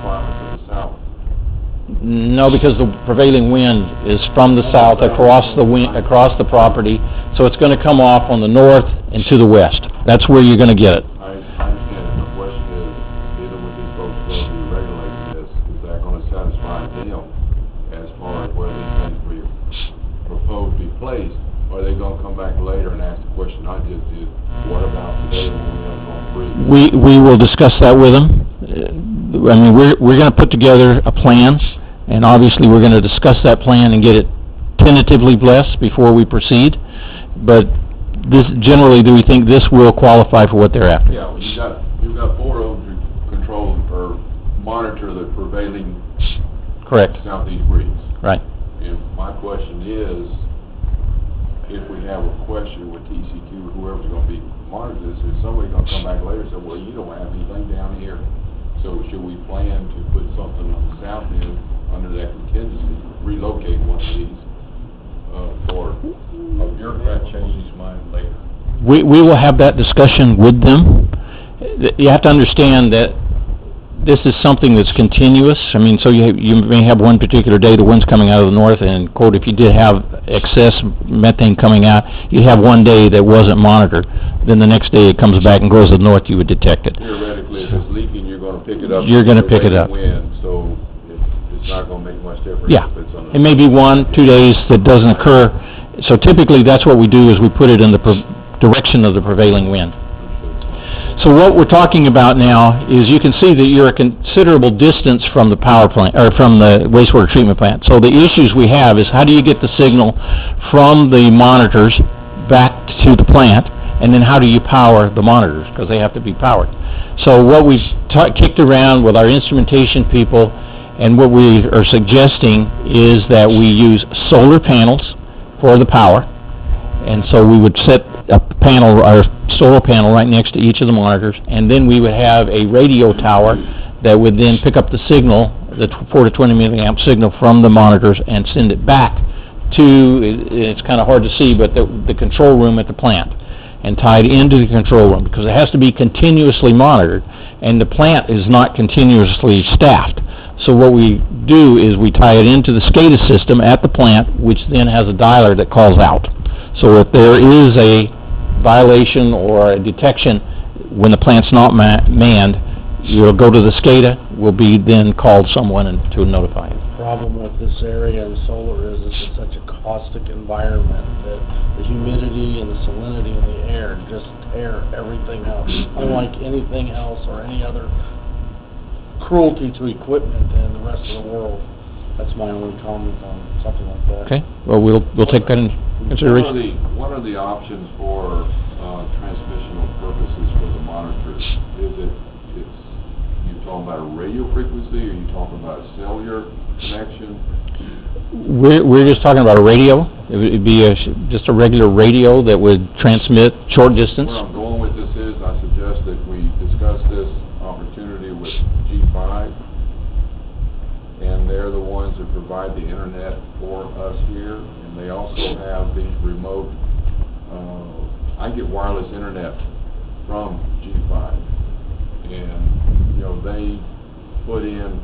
no, because the prevailing wind is from the south across the property, so it's going to come off on the north and to the west. That's where you're going to get it. I understand. The question We will discuss that with them. I mean, we're gonna put together a plan, and obviously we're gonna discuss that plan and get it tentatively blessed before we proceed. But this, generally, do we think this will qualify for what they're after? Yeah, well, you've got 4 of them to control or monitor the prevailing Correct. southeast breeze. Right. And my question is, if we have a question with TCQ, whoever's gonna be monitoring this, is somebody gonna come back later and say, well, you don't have anything down here. So should we plan to put something on the south end under that contingency, relocate one of these, for a bureaucrat changes his mind later? We will have that discussion with them. You have to understand that this is something that's continuous. I mean, so you may have one particular day the wind's coming out of the north, and quote, if you did have excess methane coming out, you have one day that wasn't monitored. Then the next day it comes back and goes to the north, you would detect it. Theoretically, if it's leaking, you're gonna pick it up. You're gonna pick it up. Wind, so it's not gonna make much difference. Yeah, if it's on the it may be 1, 2 days that doesn't occur. So typically, that's what we do, is we put it in the direction of the prevailing wind. So what we're talking about now is, you can see that you're a considerable distance from the power plant, or from the wastewater treatment plant. So the issues we have is, how do you get the signal from the monitors back to the plant, and then how do you power the monitors, because they have to be powered. So what we've kicked around with our instrumentation people, and what we are suggesting is that we use solar panels for the power. And so we would set a panel, or solar panel, right next to each of the monitors, and then we would have a radio tower that would then pick up the signal, the 4 to 20 milliamp signal from the monitors, and send it back to, it's kind of hard to see, but the control room at the plant, and tied into the control room, because it has to be continuously monitored, and the plant is not continuously staffed. So what we do is we tie it into the SCADA system at the plant, which then has a dialer that calls out. So if there is a violation or a detection when the plant's not manned, you'll go to the SCADA, will be then called someone to notify you. Problem with this area and solar is it's such a caustic environment that the humidity and the salinity in the air just tear everything up. Unlike anything else or any other cruelty to equipment in the rest of the world. That's my only comment on something like that. Okay, well, we'll take that into consideration. One of the options for transmissional purposes for the monitors, you talking about a radio frequency, or you talking about a cellular connection? We're just talking about a radio. It would be just a regular radio that would transmit short distance. Where I'm going with this is, I suggest that we discuss this opportunity with G5, and they're the ones that provide the internet for us here, and they also have these remote, I get wireless internet from G5, and, you know, they put in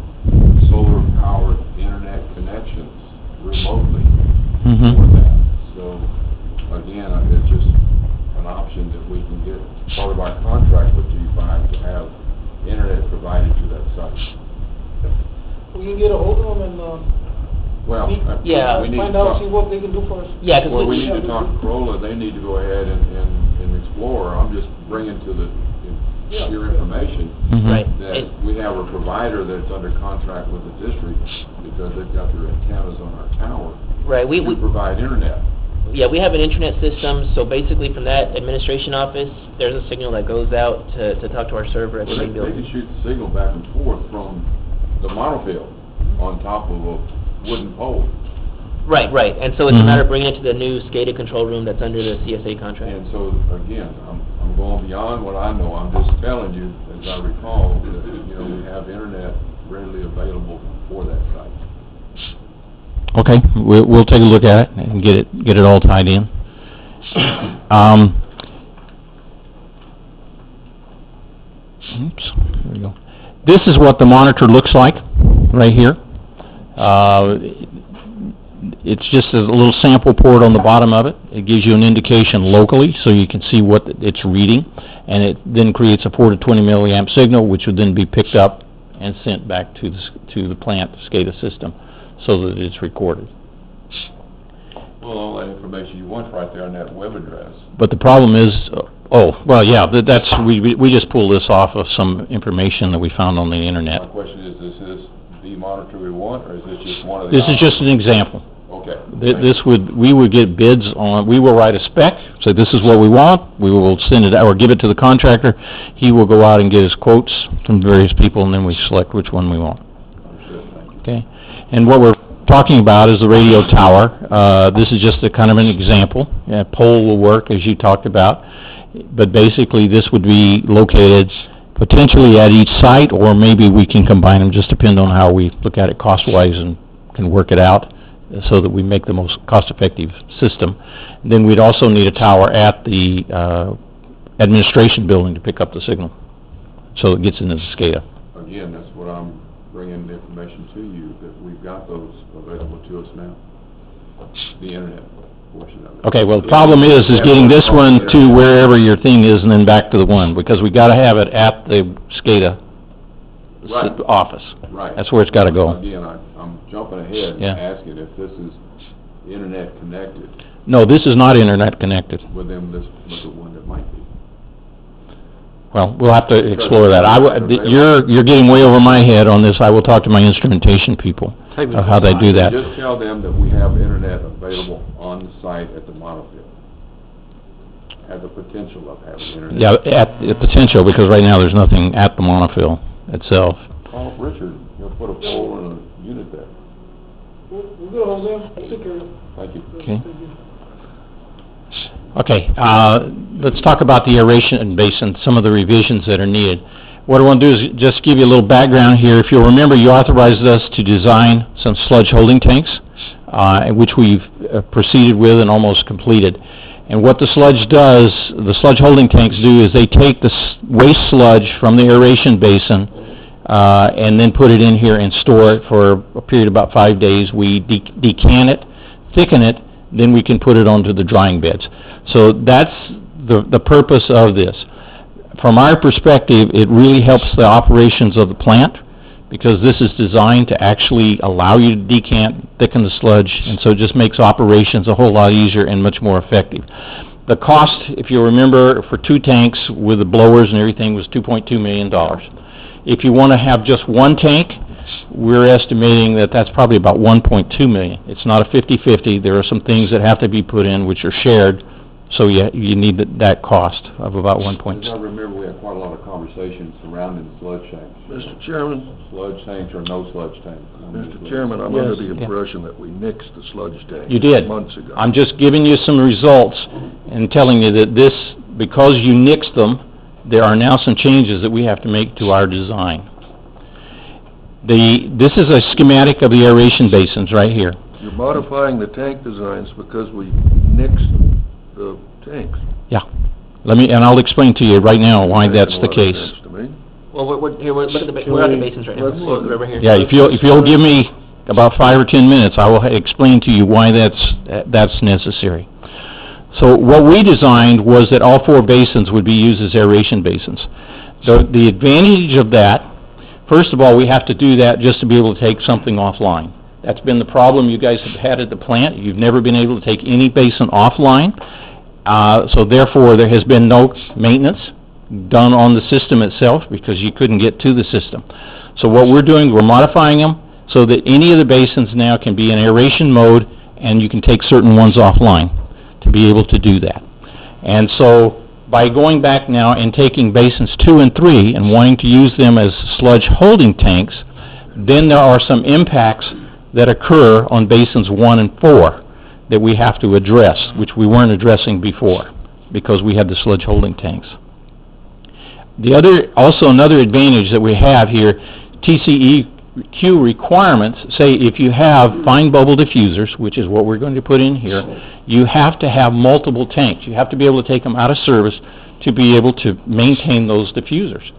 solar-powered internet connections remotely for that. So, again, it's just an option that we can get, part of our contract with G5, to have internet provided to that site. We can get a hold of them and, Well, Yeah. we need to find out, talk, see what they can do for us. Yeah, because well, we need to talk to Corolla. They need to go ahead and explore. I'm just bringing to your information right. that we have a provider that's under contract with the district, because they've got their antennas on our tower. Right, we provide internet. yeah, we have an internet system, so basically from that administration office, there's a signal that goes out to talk to our server at the Well, main they building. can shoot the signal back and forth from the monofield on top of a wooden pole. Right, and so it's a matter of bringing it to the new SCADA control room that's under the CSA contract. And so, again, I'm going beyond what I know. I'm just telling you, as I recall, that, you know, we have internet readily available for that site. Okay, we'll take a look at it and get it all tied in. Oops, there we go. This is what the monitor looks like, right here. It's just a little sample port on the bottom of it. It gives you an indication locally, so you can see what it's reading, and it then creates a 4 to 20 milliamp signal, which would then be picked up and sent back to the plant SCADA system, so that it's recorded. Well, all that information you want right there on that web address. But the problem is, Oh, well, yeah, that's, we just pulled this off of some information that we found on the internet. My question is this the monitor we want, or is this just one of the... This is just an example. Okay. We would get bids on, we will write a spec, say this is what we want, we will send it, or give it to the contractor, he will go out and get his quotes from various people, and then we select which one we want. Understood, thank you. Okay? And what we're talking about is the radio tower. This is just a kind of an example. A pole will work, as you talked about, but basically this would be located potentially at each site, or maybe we can combine them, just depend on how we look at it cost-wise and can work it out so that we make the most cost-effective system. Then we'd also need a tower at the administration building to pick up the signal, so it gets into the SCADA. Again, that's what I'm bringing the information to you, that we've got those available to us now, the internet portion of it. Okay, well, the problem is getting this one to wherever your thing is and then back to the one, because we gotta have it at the SCADA Right. office. Right. That's where it's gotta go. Again, I'm jumping ahead and Yeah. asking if this is internet connected, No, this is not internet connected. well then let's look at one that might be. Well, we'll have to explore that. You're getting way over my head on this. I will talk to my instrumentation people of how they do that. Just tell them that we have internet available on the site at the monofield. Have the potential of having internet. Yeah, at the potential, because right now there's nothing at the monofill itself. Call Richard, he'll put a pole and a unit there. We're good, Jose. Take care. Thank you. Okay. Okay, let's talk about the aeration basin, some of the revisions that are needed. What I want to do is just give you a little background here. If you'll remember, you authorized us to design some sludge holding tanks, which we've proceeded with and almost completed. And what the sludge does, the sludge holding tanks do, is they take the waste sludge from the aeration basin and then put it in here and store it for a period of about 5 days. We decant it, thicken it, then we can put it onto the drying beds. So that's the purpose of this. From our perspective, it really helps the operations of the plant, because this is designed to actually allow you to decant, thicken the sludge, and so it just makes operations a whole lot easier and much more effective. The cost, if you remember, for 2 tanks with the blowers and everything was $2.2 million. If you want to have just 1 tank, we're estimating that that's probably about $1.2 million. It's not a 50-50. There are some things that have to be put in which are shared, so you need that cost of about 1.2. As I remember, we had quite a lot of conversations surrounding the sludge tanks. Mr. Chairman, Sludge tanks or no sludge tanks? Mr. Chairman, I'm under the impression that we nixed the sludge tank You did. months ago. I'm just giving you some results and telling you that this, because you nixed them, there are now some changes that we have to make to our design. This is a schematic of the aeration basins right here. You're modifying the tank designs because we nixed the tanks. Yeah. And I'll explain to you right now why that's the case. Makes a lot of sense to me. Well, we're at the basins right now. Let's look. We're over here. Yeah, if you'll give me about 5 or 10 minutes, I will explain to you why that's necessary. So what we designed was that all 4 basins would be used as aeration basins. The advantage of that, first of all, we have to do that just to be able to take something offline. That's been the problem you guys have had at the plant. You've never been able to take any basin offline. So therefore, there has been no maintenance done on the system itself because you couldn't get to the system. So what we're doing, we're modifying them so that any of the basins now can be in aeration mode, and you can take certain ones offline to be able to do that. And so by going back now and taking basins 2 and 3 and wanting to use them as sludge holding tanks, then there are some impacts that occur on basins 1 and 4 that we have to address, which we weren't addressing before because we had the sludge holding tanks. Also another advantage that we have here, TCEQ requirements say if you have fine bubble diffusers, which is what we're going to put in here, you have to have multiple tanks. You have to be able to take them out of service to be able to maintain those diffusers.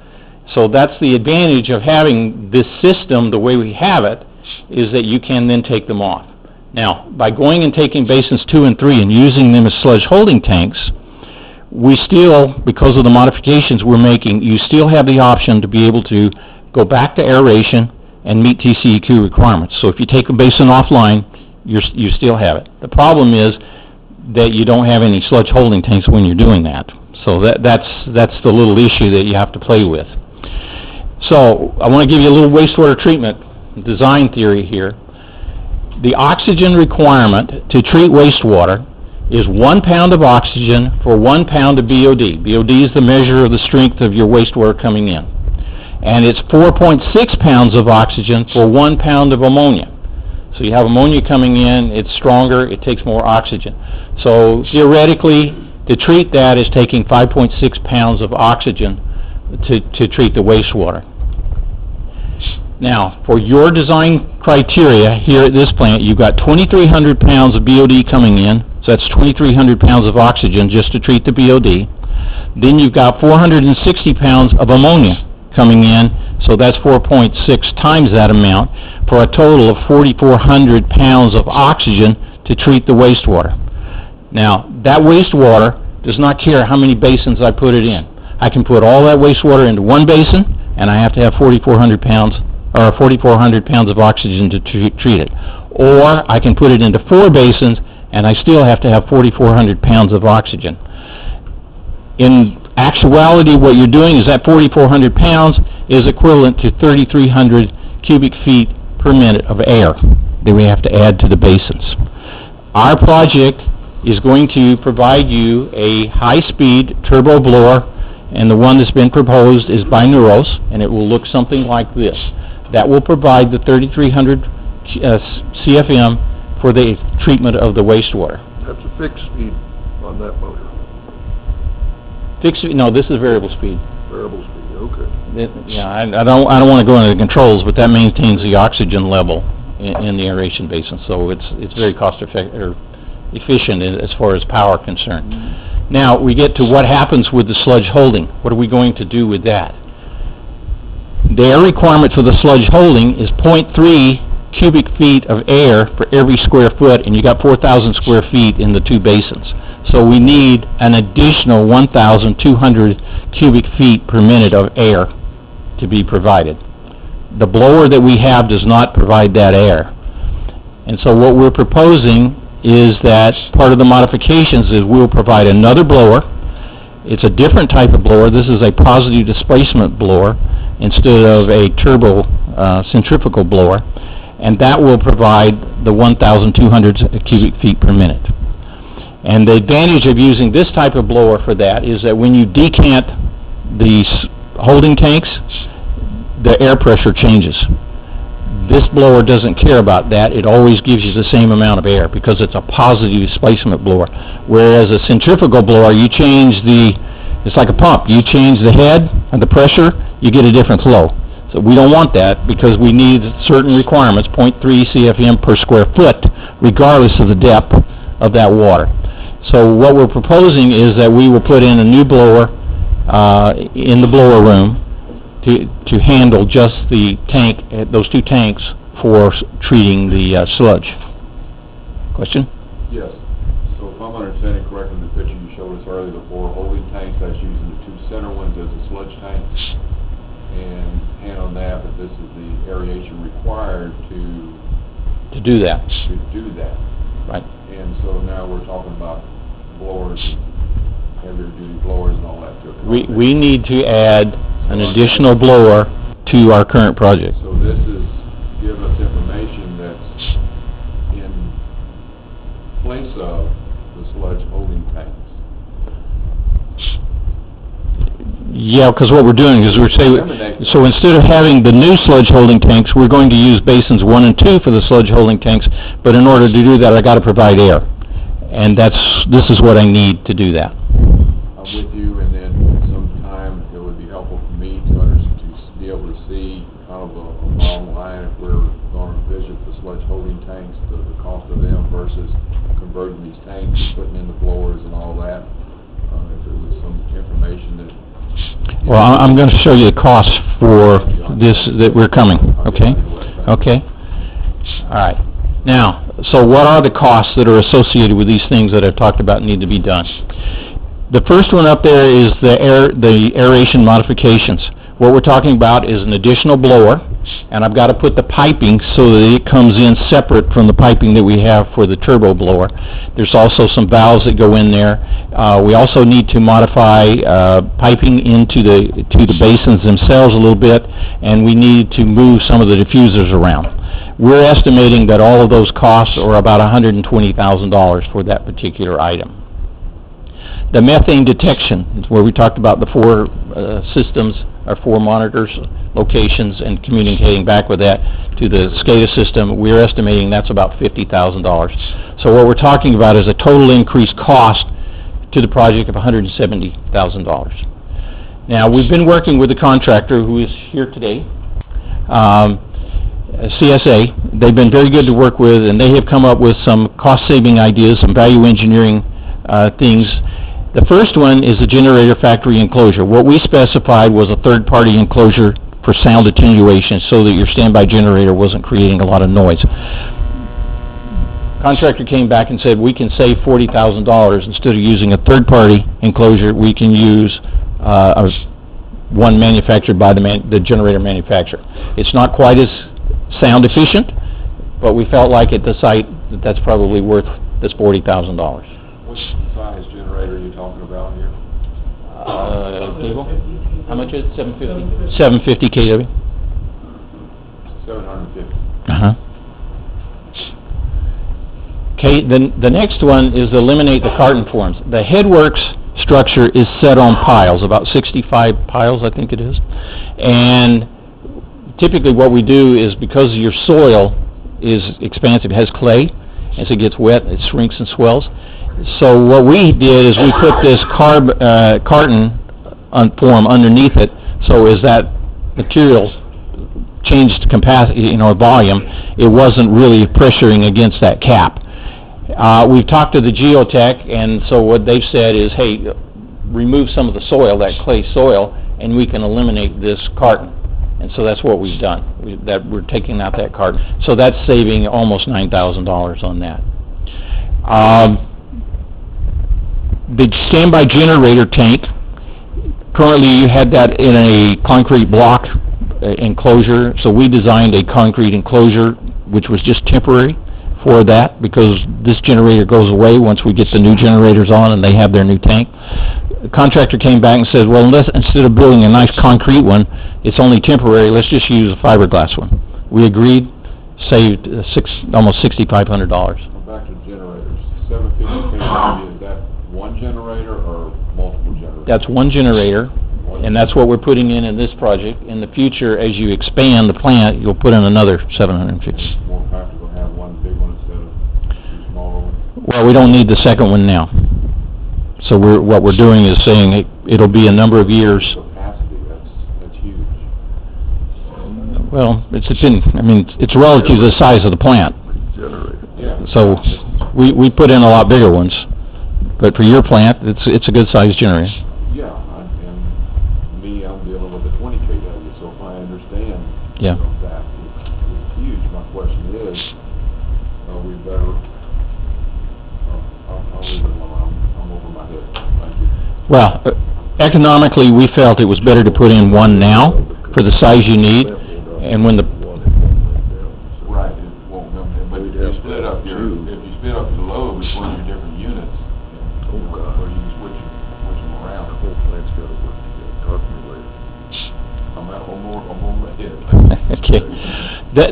So that's the advantage of having this system the way we have it, is that you can then take them off. Now, by going and taking basins 2 and 3 and using them as sludge holding tanks, we still, because of the modifications we're making, you still have the option to be able to go back to aeration and meet TCEQ requirements. So if you take a basin offline, you still have it. The problem is that you don't have any sludge holding tanks when you're doing that. So that's the little issue that you have to play with. So I want to give you a little wastewater treatment design theory here. The oxygen requirement to treat wastewater is 1 pound of oxygen for 1 pound of BOD. BOD is the measure of the strength of your wastewater coming in. And it's 4.6 pounds of oxygen for 1 pound of ammonia. So you have ammonia coming in, it's stronger, it takes more oxygen. So theoretically, to treat that is taking 5.6 pounds of oxygen to treat the wastewater. Now, for your design criteria here at this plant, you've got 2,300 pounds of BOD coming in, so that's 2,300 pounds of oxygen just to treat the BOD. Then you've got 460 pounds of ammonia coming in, so that's 4.6 times that amount, for a total of 4,400 pounds of oxygen to treat the wastewater. Now, that wastewater does not care how many basins I put it in. I can put all that wastewater into one basin, and I have to have 4,400 pounds of oxygen to treat it. Or I can put it into 4 basins, and I still have to have 4,400 pounds of oxygen. In actuality, what you're doing is that 4,400 pounds is equivalent to 3,300 cubic feet per minute of air that we have to add to the basins. Our project is going to provide you a high-speed turbo blower, and the one that's been proposed is by Neuros, and it will look something like this. That will provide the 3,300 CFM for the treatment of the wastewater. That's a fixed speed on that motor. Fixed speed? No, this is variable speed. Variable speed, okay. Yeah, I don't want to go into the controls, but that maintains the oxygen level in the aeration basin, so it's very efficient as far as power concerned. Now we get to what happens with the sludge holding. What are we going to do with that? The air requirement for the sludge holding is 0.3 cubic feet of air for every square foot, and you got 4,000 square feet in the 2 basins. So we need an additional 1,200 cubic feet per minute of air to be provided. The blower that we have does not provide that air. And so what we're proposing is that part of the modifications is we'll provide another blower. It's a different type of blower. This is a positive displacement blower instead of a turbo centrifugal blower, and that will provide the 1,200 cubic feet per minute. And the advantage of using this type of blower for that is that when you decant the holding tanks, the air pressure changes. This blower doesn't care about that. It always gives you the same amount of air because it's a positive displacement blower. Whereas a centrifugal blower, you change it's like a pump. You change the head and the pressure, you get a different flow. So we don't want that because we need certain requirements, 0.3 CFM per square foot, regardless of the depth of that water. So what we're proposing is that we will put in a new blower in the blower room to handle just the tank, those 2 tanks for treating the sludge. Question? Yes. So if I'm understanding correctly, the picture you showed us earlier, the 4 holding tanks, that's using the 2 center ones as a sludge tank. And on that, but this is the aeration required to do that. Right. And so now we're talking about blowers, heavier duty blowers and all that. We need to add an additional blower to our current project. So this is giving us information that's in place of the sludge holding tanks. Yeah, because what we're doing is so instead of having the new sludge holding tanks, we're going to use basins 1 and 2 for the sludge holding tanks, but in order to do that, I got to provide air. And this is what I need to do that. I'm with you, and then sometime it would be helpful for me to be able to see kind of a long line if we're going to visit the sludge holding tanks, the cost of them versus converting these tanks, putting in the blowers and all that. If there was some information that... Well, I'm going to show you the cost for this that we're coming, okay? Okay. All right. Now, so what are the costs that are associated with these things that I've talked about need to be done? The first one up there is the aeration modifications. What we're talking about is an additional blower and I've got to put the piping so that it comes in separate from the piping that we have for the turbo blower. There's also some valves that go in there. We also need to modify piping into the basins themselves a little bit, and we need to move some of the diffusers around. We're estimating that all of those costs are about $120,000 for that particular item. The methane detection, where we talked about the 4 systems, or 4 monitors, locations, and communicating back with that to the SCADA system, we're estimating that's about $50,000. So what we're talking about is a total increased cost to the project of $170,000. Now, we've been working with the contractor who is here today, CSA. They've been very good to work with, and they have come up with some cost-saving ideas, some value engineering things. The first one is the generator factory enclosure. What we specified was a third-party enclosure for sound attenuation so that your standby generator wasn't creating a lot of noise. Contractor came back and said, we can save $40,000. Instead of using a third-party enclosure, we can use one manufactured by the generator manufacturer. It's not quite as sound efficient, but we felt like at the site that that's probably worth this $40,000. What size generator are you talking about here? Cable? How much is it? 750? 750 kW. 750. Uh-huh. Okay, then the next one is eliminate the carton forms. The headworks structure is set on piles, about 65 piles, I think it is. And typically what we do is, because your soil is expansive, it has clay, as it gets wet, it shrinks and swells. So what we did is we put this carton form underneath it, so as that material changed capacity, volume, it wasn't really pressuring against that cap. We've talked to the geotech, and so what they've said is, hey, remove some of the soil, that clay soil, and we can eliminate this carton. And so that's what we've done. We're taking out that carton. So that's saving almost $9,000 on that. The standby generator tank, currently you had that in a concrete block enclosure, so we designed a concrete enclosure which was just temporary for that, because this generator goes away once we get the new generators on and they have their new tank. The contractor came back and said, well, instead of building a nice concrete one, it's only temporary, let's just use a fiberglass one. We agreed, saved almost $6,500. Back to generators. 750 kW, is that one generator or multiple generators? That's one generator, and that's what we're putting in this project. In the future, as you expand the plant, you'll put in another 750. It's more practical to have one big one instead of two smaller ones? Well, we don't need the second one now. So what we're doing is saying it'll be a number of years. Capacity, that's huge. Well, it's relative to the size of the plant. Yeah. So we put in a lot bigger ones, but for your plant, it's a good sized generator. Yeah, and me, I'm dealing with a 20 kW, so if I understand Yeah. that it's huge. My question is, are we better? I'll leave it alone. I'm over my head. Thank you. Well, economically, we felt it was better to put in one now for the size you need, and when the Right, it won't come in, but if you split up your load between your different units, where you can switch them around. The whole plant's got to work together. Talk to me later. I'm over my head. Okay.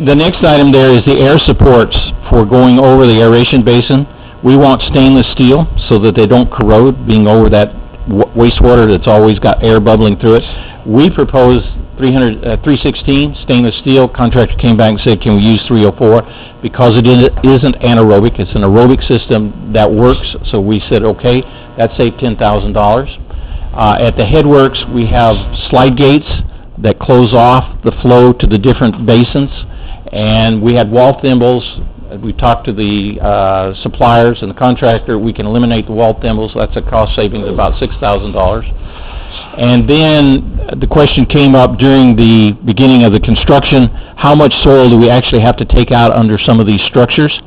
The next item there is the air supports for going over the aeration basin. We want stainless steel so that they don't corrode, being over that wastewater that's always got air bubbling through it. We proposed 316 stainless steel. Contractor came back and said, can we use 304? Because it isn't anaerobic, it's an aerobic system that works, so we said, okay, that saved $10,000. At the headworks, we have slide gates that close off the flow to the different basins, and we had wall thimbles. We talked to the suppliers and the contractor. We can eliminate the wall thimbles. That's a cost savings of about $6,000. And then the question came up during the beginning of the construction, how much soil do we actually have to take out under some of these structures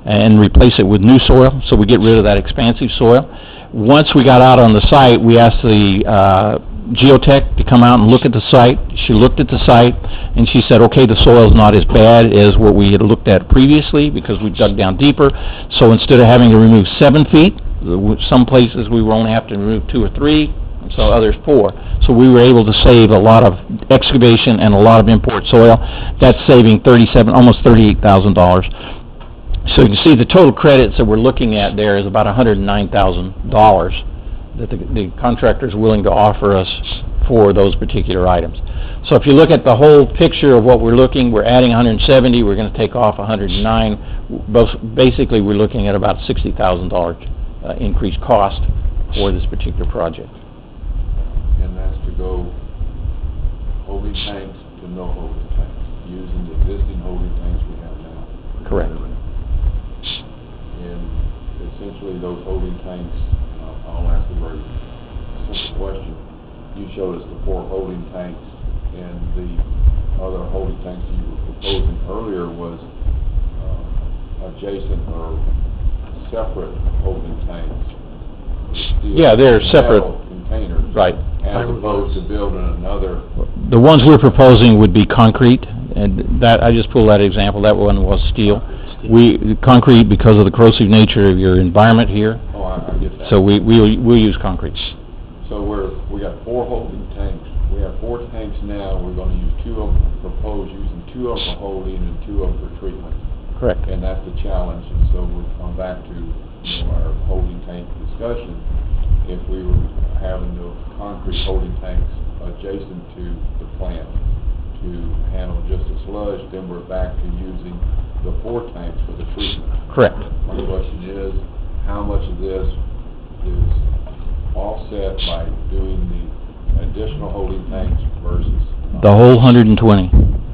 and replace it with new soil, so we get rid of that expansive soil. Once we got out on the site, we asked the geotech to come out and look at the site. She looked at the site, and she said, okay, the soil's not as bad as what we had looked at previously, because we dug down deeper. So instead of having to remove 7 feet, some places we will only have to remove 2 or 3, and so others 4. So we were able to save a lot of excavation and a lot of import soil. That's saving almost $38,000. So you can see the total credits that we're looking at there is about $109,000 that the contractor is willing to offer us for those particular items. So if you look at the whole picture of what we're adding 170, we're going to take off 109. Basically, we're looking at about $60,000 increased cost for this particular project. And that's to go holding tanks to no holding tanks, using the existing holding tanks we have now. Correct. And essentially those holding tanks, I'll ask a very simple question. You showed us the 4 holding tanks, and the other holding tanks you were proposing earlier was adjacent or separate holding tanks. Yeah, they're separate. Containers. Right. As opposed to building another. The ones we're proposing would be concrete, and that, I just pulled that example, that one was steel. Concrete, because of the corrosive nature of your environment here. Oh, I get that. So we'll use concrete. So we got 4 holding tanks. We have 4 tanks now. We're going to use 2 of them, propose using 2 of them for holding and 2 of them for treatment. Correct. And that's the challenge. And so we're going back to our holding tank discussion. If we were having those concrete holding tanks adjacent to the plant to handle just the sludge, then we're back to using the 4 tanks for the treatment. Correct. My question is, how much of this is offset by doing the additional holding tanks versus... The whole 120.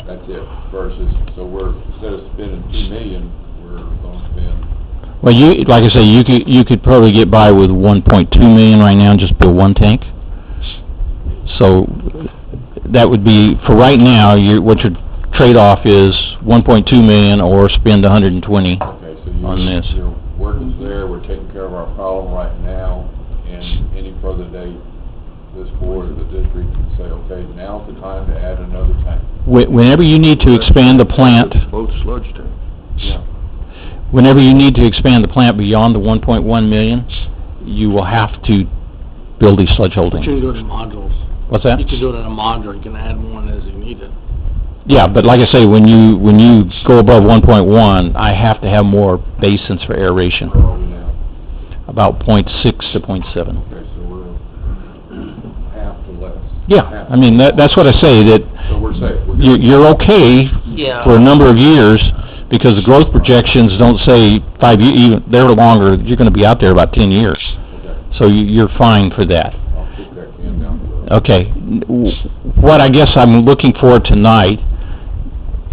That's it, versus, so we're, instead of spending $2 million, we're going to spend... Well, like I say, you could probably get by with 1.2 million right now and just build 1 tank. So that would be, for right now, what your trade-off is 1.2 million or spend 120 on this. Your work is there, we're taking care of our problem right now, and any further date, this board or the district can say, okay, now's the time to add another tank. Whenever you need to expand the plant, Both sludge tanks. Yeah. whenever you need to expand the plant beyond the 1.1 million, you will have to build these sludge holdings. You can do it in modules. What's that? You can do it in a module, you can add one as you need it. Yeah, but like I say, when you go above 1.1, I have to have more basins for aeration, Where are we now? about 0.6 to 0.7. Okay, so we're half to less. Yeah, I mean, that's what I say, that So we're safe. We're good. you're okay Yeah. for a number of years, because the growth projections don't say 5 years, they're longer, you're gonna be out there about 10 years. Okay, So you're fine for that. I'll kick that can down the road. Okay, what I guess I'm looking for tonight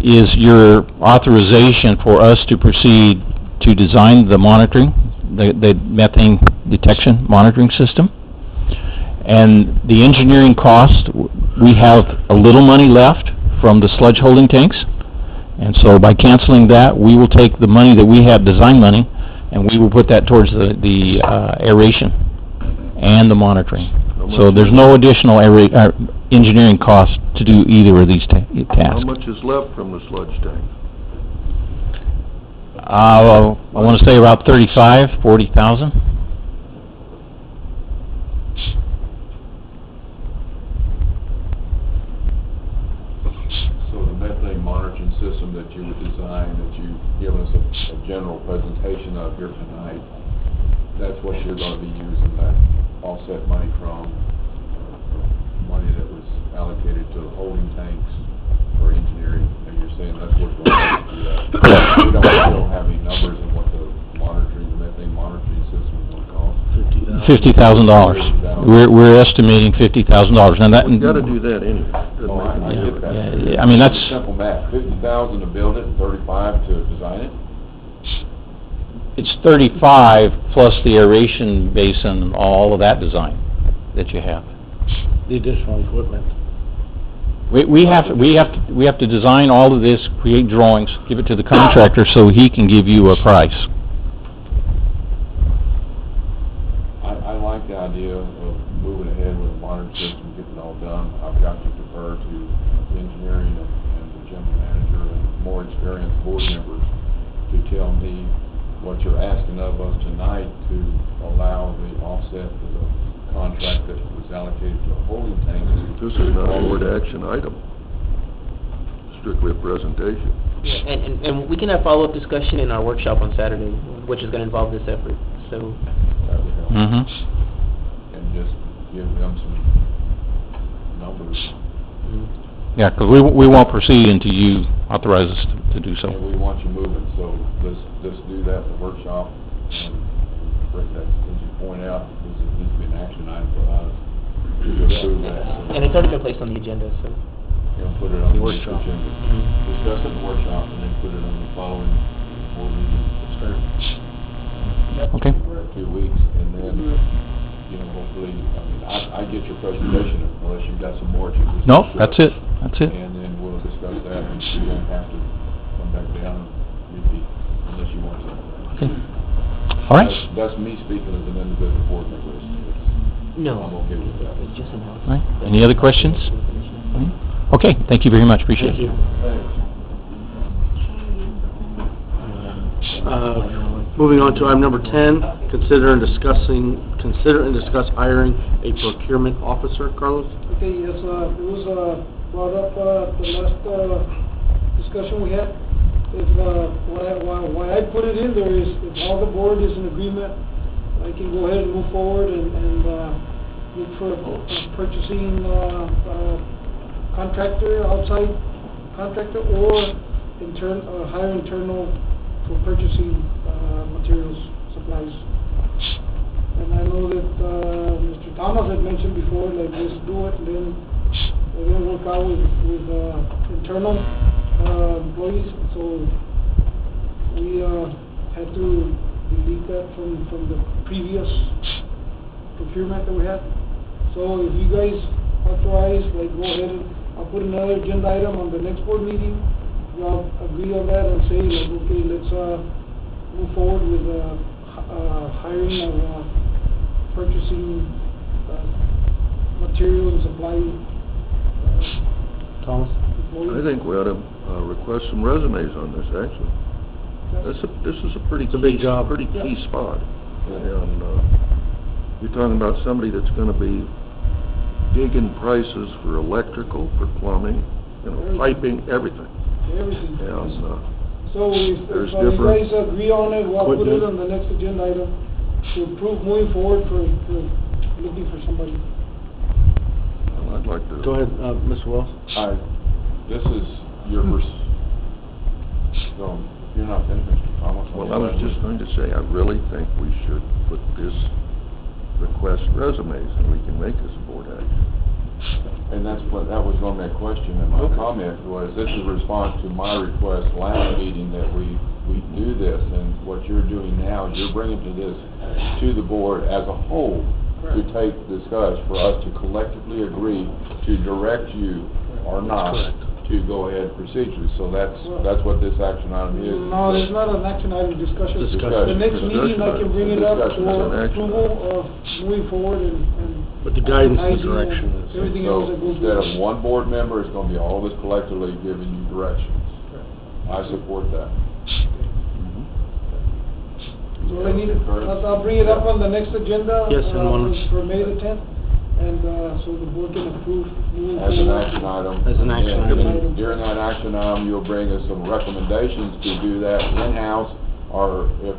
is your authorization for us to proceed to design the monitoring, the methane detection monitoring system. And the engineering cost, we have a little money left from the sludge holding tanks. And so by canceling that, we will take the money that we have, design money, and we will put that towards the aeration and the monitoring. So there's no additional engineering cost to do either of these How tasks. much is left from the sludge tank? I want to say about 40,000. So the methane monitoring system that you would design, that you've given us a general presentation of here tonight, that's what you're going to be using that offset money from, money that was allocated to the holding tanks for engineering, and you're saying that's what's going to do that. We don't have any numbers on what the methane monitoring system is going to cost. $50,000. We're estimating $50,000. Now that. We've gotta do that anyway. Doesn't Oh, I make any get that. Yeah, I mean, that's. Simple math, 50,000 to build it, and 35 to design it? It's 35 plus the aeration basin and all of that design that you have. The additional equipment. We have to design all of this, create drawings, give it to the contractor so he can give you a price. I like the idea of moving ahead with a modern system, getting it variance board members to tell me what you're asking of us tonight to allow the offset to the contract that was allocated to a holding tank. This is not a board action item, strictly a presentation. And we can have follow-up discussion in our workshop on Saturday, which is going to involve this effort, so. That would help. Mm-hmm. And just give them some numbers. Yeah, because we won't proceed until you authorize us to do so. And we want you moving, so let's do that in the workshop. And break that, as you point out, this needs to be an action item for us to approve that. And it's already been placed on the agenda, so. You know, put it on the Workshop. agenda. Discuss it in the workshop and then put it on the following board meeting. Okay. 2 weeks, and then, you know, hopefully, I mean, I get your presentation unless you've got some more to discuss. No, that's it, that's it. And then we'll discuss that, and you won't have to come back down and repeat unless you want to. Okay. All right. That's me speaking as an individual board member. No. I'm okay with that. It's just in-house. All right. Any other questions? Okay, thank you very much, appreciate it. Thank you. Moving on to item number 10, consider and discuss hiring a procurement officer. Carlos? Okay, yes, it was, brought up, the last, discussion we had. If, why I put it in there is if all the board is in agreement, I can go ahead and move forward and look for a purchasing, contractor, outside contractor, or hire internal for purchasing, materials, supplies. And I know that, Mr. Thomas had mentioned before, like, let's do it, and then work out with internal, employees, so we, had to delete that from the previous procurement that we had. So if you guys authorize, like, go ahead and I'll put another agenda item on the next board meeting. Y'all agree on that and say, like, okay, let's, move forward with, hiring of, purchasing, material and supply, Thomas? employees. I think we ought to, request some resumes on this, actually. This is a pretty It's a big job. pretty Yeah. key spot. And, you're talking about somebody that's gonna be digging prices for electrical, for plumbing, you know, piping, everything. Everything. And, So if there's you different guys agree on it, we'll put it equipment. on the next agenda item to approve moving forward for looking for somebody. well, I'd like to. Go ahead, Mr. Wells. This is your first, so, you're not finished, Mr. Thomas. Well, I was just going to say, I really think we should put this request resumes, and we can make this a board action. And that was going to be a question, and my comment was, this is a response to my request last meeting that we do this, and what you're doing now is you're bringing to the board as a whole to discuss, for us to collectively agree to direct you or not to go ahead procedurally. So that's what this action item is. No, it's not an action item, discussion. Discussion. The next meeting, I can bring it up Discussion. for It's an action approval of moving forward and. But the guidance and advertising direction and is- everything So else that goes with instead it. of one board member, it's going to be all of us collectively giving you directions. I support that. So I need, I'll bring it up on the next agenda. Yes, and one- For May the 10th, and, so the board can approve moving As an forward. action item. As an action And then item. during that action item, you'll bring us some recommendations to do that in-house, or if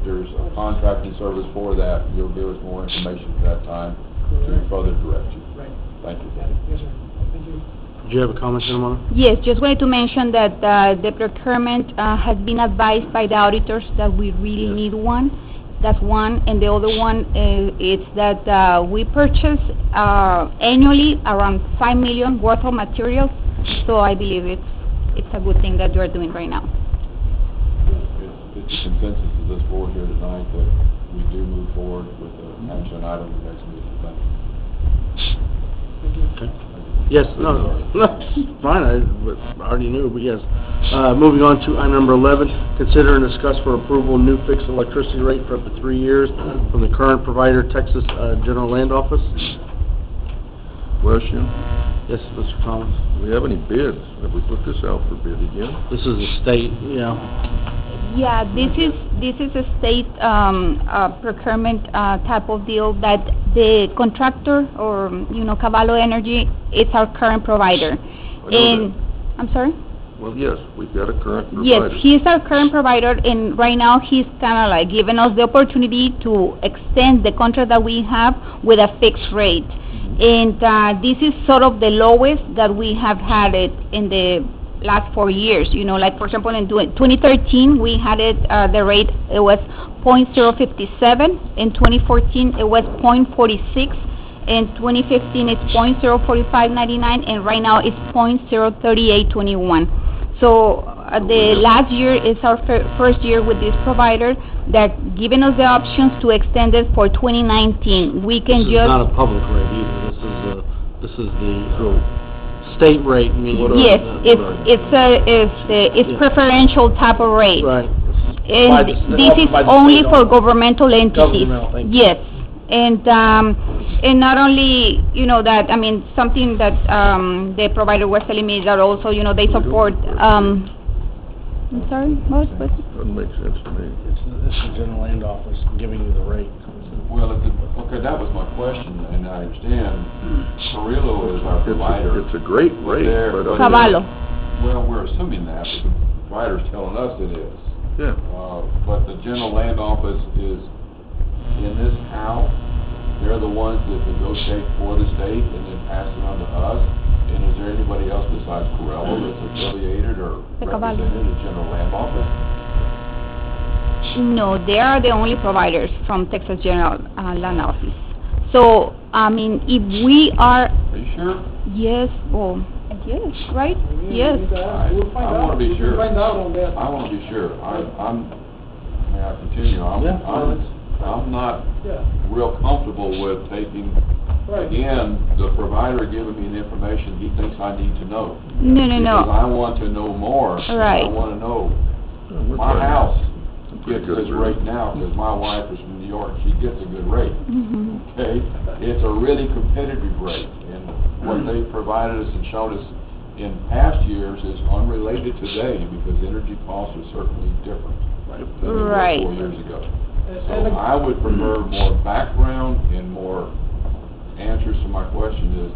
there's a contracting service for that, you'll give us more information at that time to Correct. further direct you. Right. Thank you. Yes, sir. Thank you. Did you have a comment, Mona? Yes, just wanted to mention that the procurement has been advised by the auditors that we really Yes. need one. That's one, and the other one is that we purchase annually around $5 million worth of materials, so I believe it's a good thing that you are doing right now. It's a consensus of this board here tonight that we do move forward with the action item the next meeting. Thank you. Okay. Yes, no, fine, I already knew, but yes. Moving on to item number 11, consider and discuss for approval new fixed electricity rate for up to 3 years from the current provider, Texas General Land Office. Question? Yes, Mr. Thomas? Do we have any bids? Have we put this out for bid again? This is a state, Yeah, this is a state procurement type of deal that the contractor or, Cavallo Energy, it's our current provider. I know I'm sorry? Well, yes, we've got a current provider. Yes, he's our current provider, and right now he's kind of like giving us the opportunity to extend the contract that we have with a fixed rate. And this is sort of the lowest that we have had it in the last 4 years. Like for example, in 2013, we had it, the rate, it was .057. In 2014, it was .46. In 2015, it's .04599, and right now it's .03821. So the last year is our first year with this provider that giving us the options to extend it for 2019. We can This is not a public rate either. This is the state rate, meaning. Yes, it's preferential type of rate. Right. And this is only for governmental entities. Governmental entities. Yes. And not only, that, something that, the provider was telling me that also, they support, I'm sorry, what was it? Doesn't make sense to me. It's the general land office giving you the rate. Well, okay, that was my question, and I understand Carrillo is our provider. It's a great rate, but. Cavallo. Well, we're assuming that, but the provider's telling us it is. Yeah. But the general land office is in this house. They're the ones that negotiate for the state and then pass it on to us. And is there anybody else besides Carrillo that's affiliated or represented in the general land office? No, they are the only providers from Texas General Land Office. So, if we are, Are you sure? yes, yes, right? Yes. We'll find I out. wanna be sure. We'll find out on that. I want to be sure. May I continue? I'm not Yeah, real comfortable with taking, right. again, the provider giving me the information he thinks I need to know. No. Because I want to know more. Right. I want to know, We're my trying- house Pretty gets good this rate. rate now, because my wife is from New York, she gets a good rate, Mhm. okay? It's a really competitive rate, and what they've provided us and shown us in past years is unrelated today, because energy costs are certainly different than they were Right. 4 years ago. So And I would prefer more background and more answers to my question is,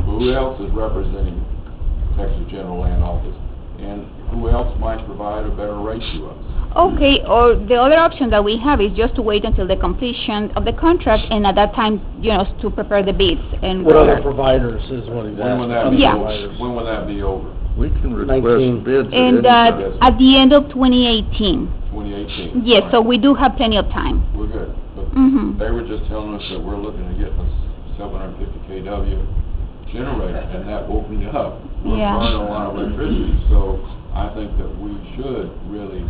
who else is representing Texas General Land Office? And who else might provide a better rate to us? Okay, or the other option that we have is just to wait until the completion of the contract, and at that time, to prepare the bids and. What other providers is what he's When would that asking? be Yeah. over? When would that be over? We can 19. request bids at And any time. at the end of 2018. 2018? Yes, so we do have plenty of time. We're good. But Mhm. they were just telling us that we're looking to get a 750 kW generator, and that woke me up. We're Yeah. burning a lot of electricity, so I think that we should really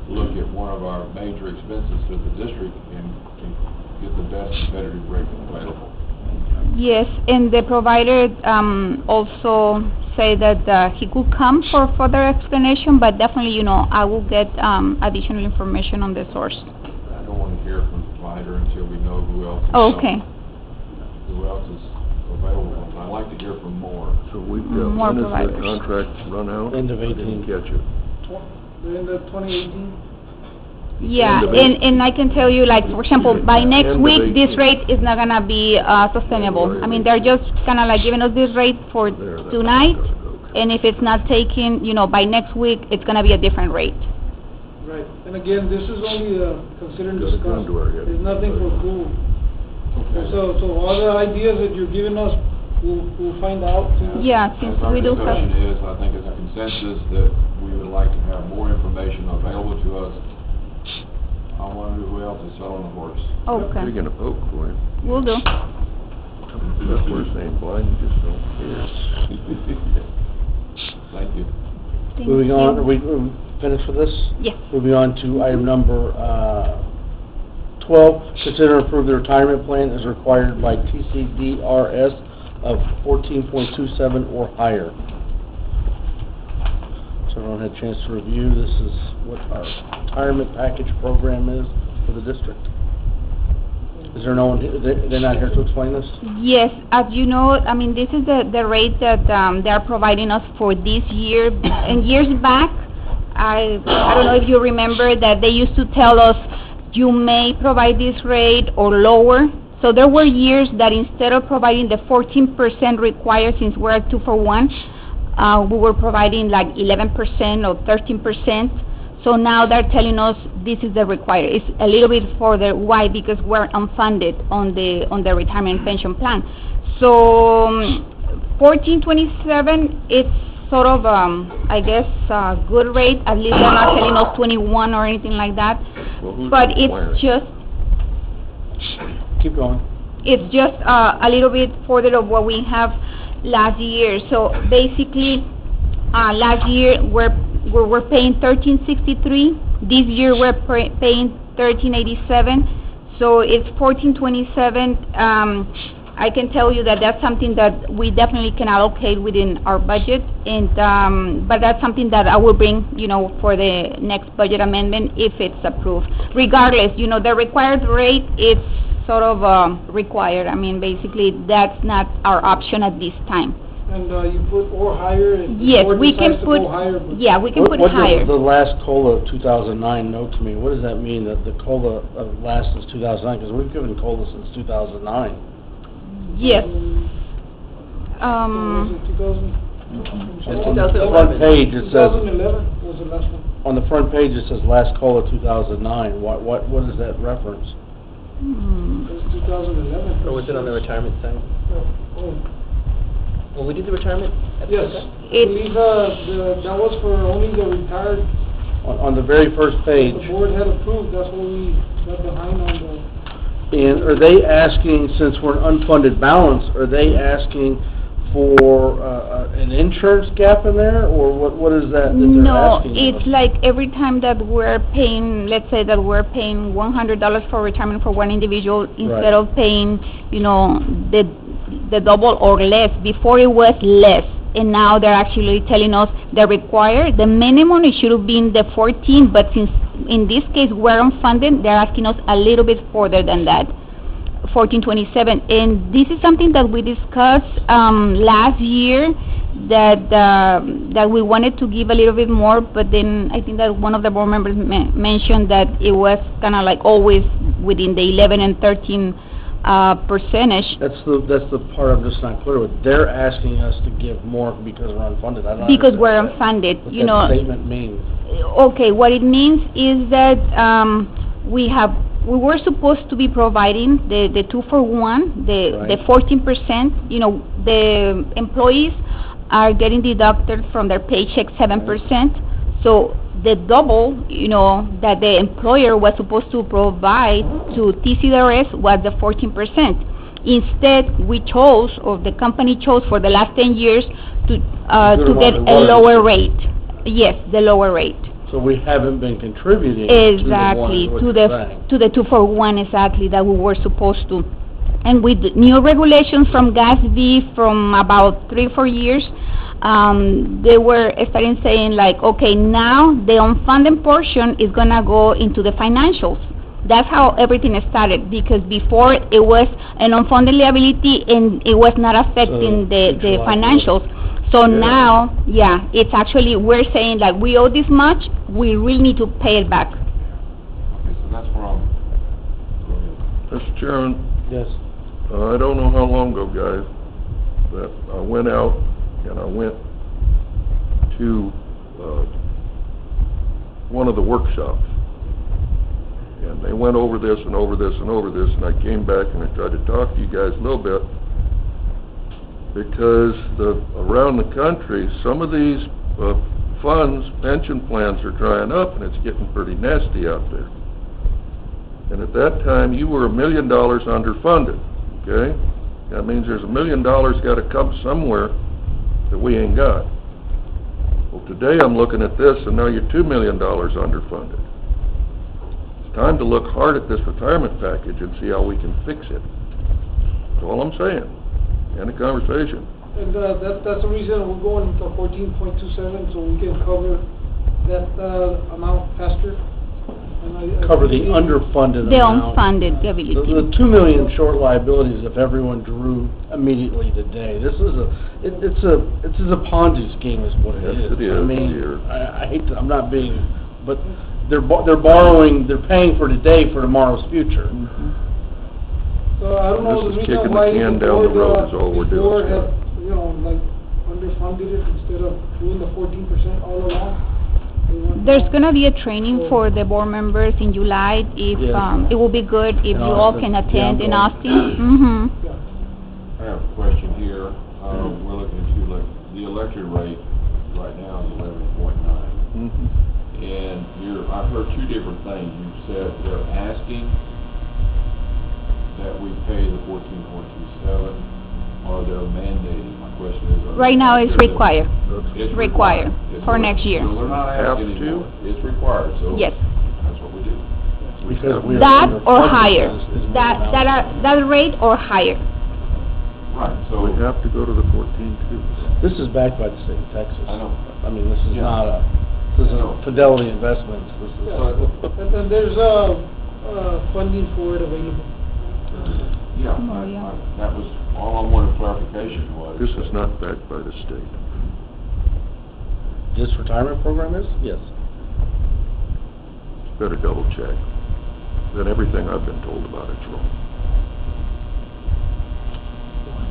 look at one of our major expenses to the district and get the best competitive rate available. Yes, and the provider also say that he could come for further explanation, but definitely, I will get additional information on the source. I don't want to hear from the provider until we know who else is. Okay. Who else is available. I'd like to hear from more. So we've got, More when does the providers. contract run out? End of I didn't 18. catch it. In the 2018? Yeah, End of and I can tell you, like, for example, by next End of week, this 18. rate is not gonna be sustainable. I mean, they're just kinda like giving us this rate for There, that tonight, doesn't go. and if it's not taken, by next week, it's gonna be a different rate. Right, and again, this is only considering Gotta the come cost. to our head. There's nothing for cool. Okay. So all the ideas that you're giving us, we'll find out. Yeah, since we do As our have, discussion is, I think it's a consensus that we would like to have more information available to us. I want to know who else is selling the horse. okay, You're gonna poke for him. will do. That's worse than blind, you just don't care. Thank you. Thank Moving you. on, are we finished with this? Yes. Moving on to item number 12, consider and approve the retirement plan as required by TCDRS of 14.27 or higher. So everyone had a chance to review, this is what our retirement package program is for the district. Is there no one, they're not here to explain this? Yes, as you know, I mean, this is the rate that they're providing us for this year. And years back, I don't know if you remember that they used to tell us, you may provide this rate or lower. So there were years that instead of providing the 14% required, since we're at 2-for-1, we were providing like 11% or 13%. So now they're telling us this is the required. It's a little bit further. Why? Because we're unfunded on the retirement pension plan. So 1427, it's sort of I guess a good rate. At least they're not telling us 21 or anything like that. Well, who's But requiring? it's just Keep going. it's just a little bit further of what we have last year. So basically, last year we're paying $13.63. This year we're paying $13.87. So it's $14.27. I can tell you that that's something that we definitely can allocate within our budget, and but that's something that I will bring, for the next budget amendment if it's approved. Regardless, the required rate is sort of required. I mean, basically, that's not our option at this time. And you put or higher, and the Yes, board we can decides to put, go higher, but yeah, we can put What higher. does the last COLA of 2009 note to me? What does that mean, that the COLA of last is 2009? Because we've given COLA since 2009. Yes. was it 2000? On the front page, it says, 2011 was the last one. on the front page, it says last COLA 2009. What is that reference? Hmm. It was 2011. Or was it on the retirement side? Oh. Well, we did the retirement at the Yes, same time? I believe that was for only the retired. On the very first page. The board had approved, that's what we got behind on the. And are they asking, since we're an unfunded balance, are they asking for an insurance gap in there, or what is that they're No, asking? it's like every time that we're paying, let's say that we're paying $100 for retirement for one individual, instead of paying, the double or less. Before it was less, and now they're actually telling us they're required. The minimum, it should have been the 14, but since in this case we're unfunded, they're asking us a little bit further than that, 1427. And this is something that we discussed last year, that we wanted to give a little bit more, but then I think that one of the board members mentioned that it was kind of like always within the 11 and 13 percentage. That's the part I'm just not clear with. They're asking us to give more because we're unfunded. I don't Because we're understand unfunded, what that statement means. Okay, what it means is that we were supposed to be providing the 2-for-1, the 14%. The employees are getting deducted from their paycheck 7%. So the double, that the employer was supposed to provide to TCDRS was the 14%. Instead, we chose, or the company chose for the last 10 years to get a lower rate. Yes, the lower rate. So we haven't been contributing Exactly, to the 1, to the 2-for-1, exactly, that we were supposed to. And with the new regulations from GASB from about 3 or 4 years, they were starting saying like, okay, now the unfunded portion is gonna go into the financials. That's how everything started, because before it was an unfunded liability and it was not affecting the financials. So now, it's actually, we're saying like, we owe this much, we really need to pay it back. Okay, so that's where I'm, go ahead. Mr. Chairman, Yes. I don't know how long ago, guys, that I went out and I went to one of the workshops. And they went over this and over this and over this, and I came back and I tried to talk to you guys a little bit, because around the country, some of these funds, pension plans are drying up, and it's getting pretty nasty out there. And at that time, you were $1 million underfunded, okay? That means there's $1 million got to come somewhere that we ain't got. Well, today I'm looking at this, and now you're $2 million underfunded. It's time to look hard at this retirement package and see how we can fix it. That's all I'm saying. End of conversation. And that's the reason we're going to 14.27, so we can cover that amount faster. cover the underfunded The amount. unfunded The liability. 2 million short liabilities if everyone drew immediately today. This is it's a Ponzi scheme is what it Yes, is. it is, I mean, dear. I hate to, I'm not being, but they're borrowing, they're paying for today for tomorrow's future. So I don't know This the is reason kicking the why can the down the board, road is all we're doing, before Scott. had, you know, like underfunded it instead of doing the 14% all along. They want There's to- gonna be a training for the board members in July. If, Yeah. it will be good if In you all Austin. can attend in Yeah, I'm Austin. Mm-hmm. I have a question here. We're looking into, like, the electric rate right now is 11.9. And I've heard two different things. You said they're asking that we pay the 14.27, or they're mandating. My question is... Right now it's required. It's required It's for re- next year. So they're not Have asking to? anymore. It's required, so... Yes. That's what we do. Because we are That or underfunded higher. is what That, it that amounts are, that rate or higher. Right, so... We have to go to the 14 too. to. This is backed by the state of Texas. I know. I mean, this is Yeah. not this I know. isn't Fidelity Investments. This is... And then there's, funding for it available. Yeah, Oh, yeah. that was, all I wanted clarification was... This is not backed by the state. This retirement program is? Yes. Better double check. Then everything I've been told about it's wrong.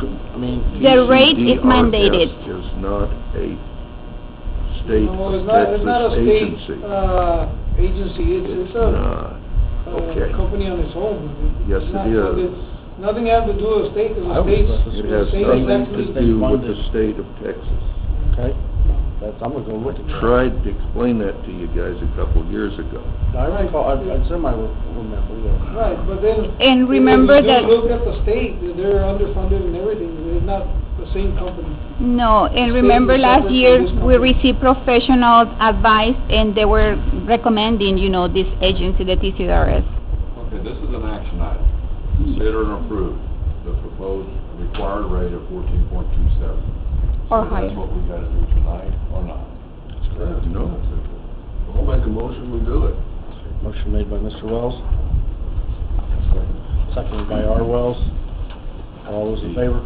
I mean, The rate is mandated. PCDRS is not a state No, of it's not a Texas state, agency. Agency, it's It's a, not. Okay. company on its own. Yes, It's it not is. funded. Nothing has to do with state, because I the was state's, supposed to It say has the state is nothing actually... to do with the state of Texas. Okay, I'm gonna go look at that. Tried to explain that to you guys a couple of years ago. I recall, it's in my remember, yeah. Right, but then... And remember when you that- do look at the state, they're underfunded and everything, it's not the same company. No, and State remember is last separate year, from this we company. received professional advice and they were recommending, this agency, the TCRS. Okay, this is an action item. Consider and approve the proposed required rate of 14.27. Or So higher. that's what we gotta do tonight, or not? No. We'll make a motion, we do it. Motion made by Mr. Wells, seconded by R. Wells. All those in favor?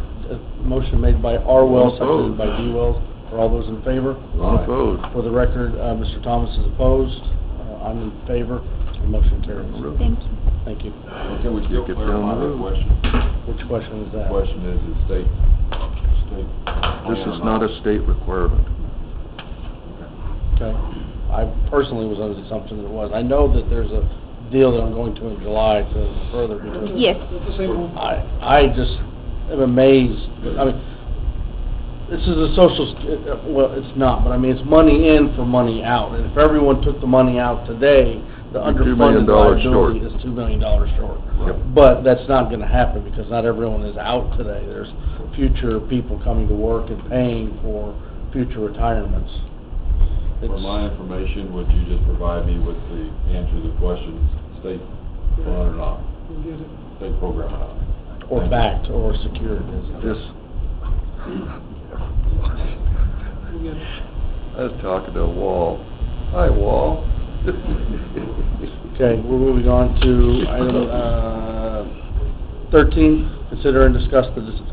Motion made by R. Wells, seconded by D. Wells. Are all those in favor? Not opposed. For the record, Mr. Thomas is opposed. I'm in favor. The motion carries. Thank you. Thank you. Can we still Get down clarify the that road. question? Which question is The that? question is state. This is not a state requirement. Okay. I personally was under the assumption that it was. I know that there's a deal that I'm going to in July to further because... Yes. It's the same one. I just am amazed, I mean, this is a social, well, it's not, but I mean, it's money in for money out. And if everyone took the money out today, the You're $2 million underfunded short. liability is $2 million short. Yep. But that's not gonna happen because not everyone is out today. There's future people coming to work and paying for future retirements. For It's- my information, would you just provide me with the answer to the question, state fund or not, You get it. state program or not? Or Thank you. backed or secured. This, You get it. I was talking to a wall. Hi, wall. Okay, we're moving on to item, 13, consider and discuss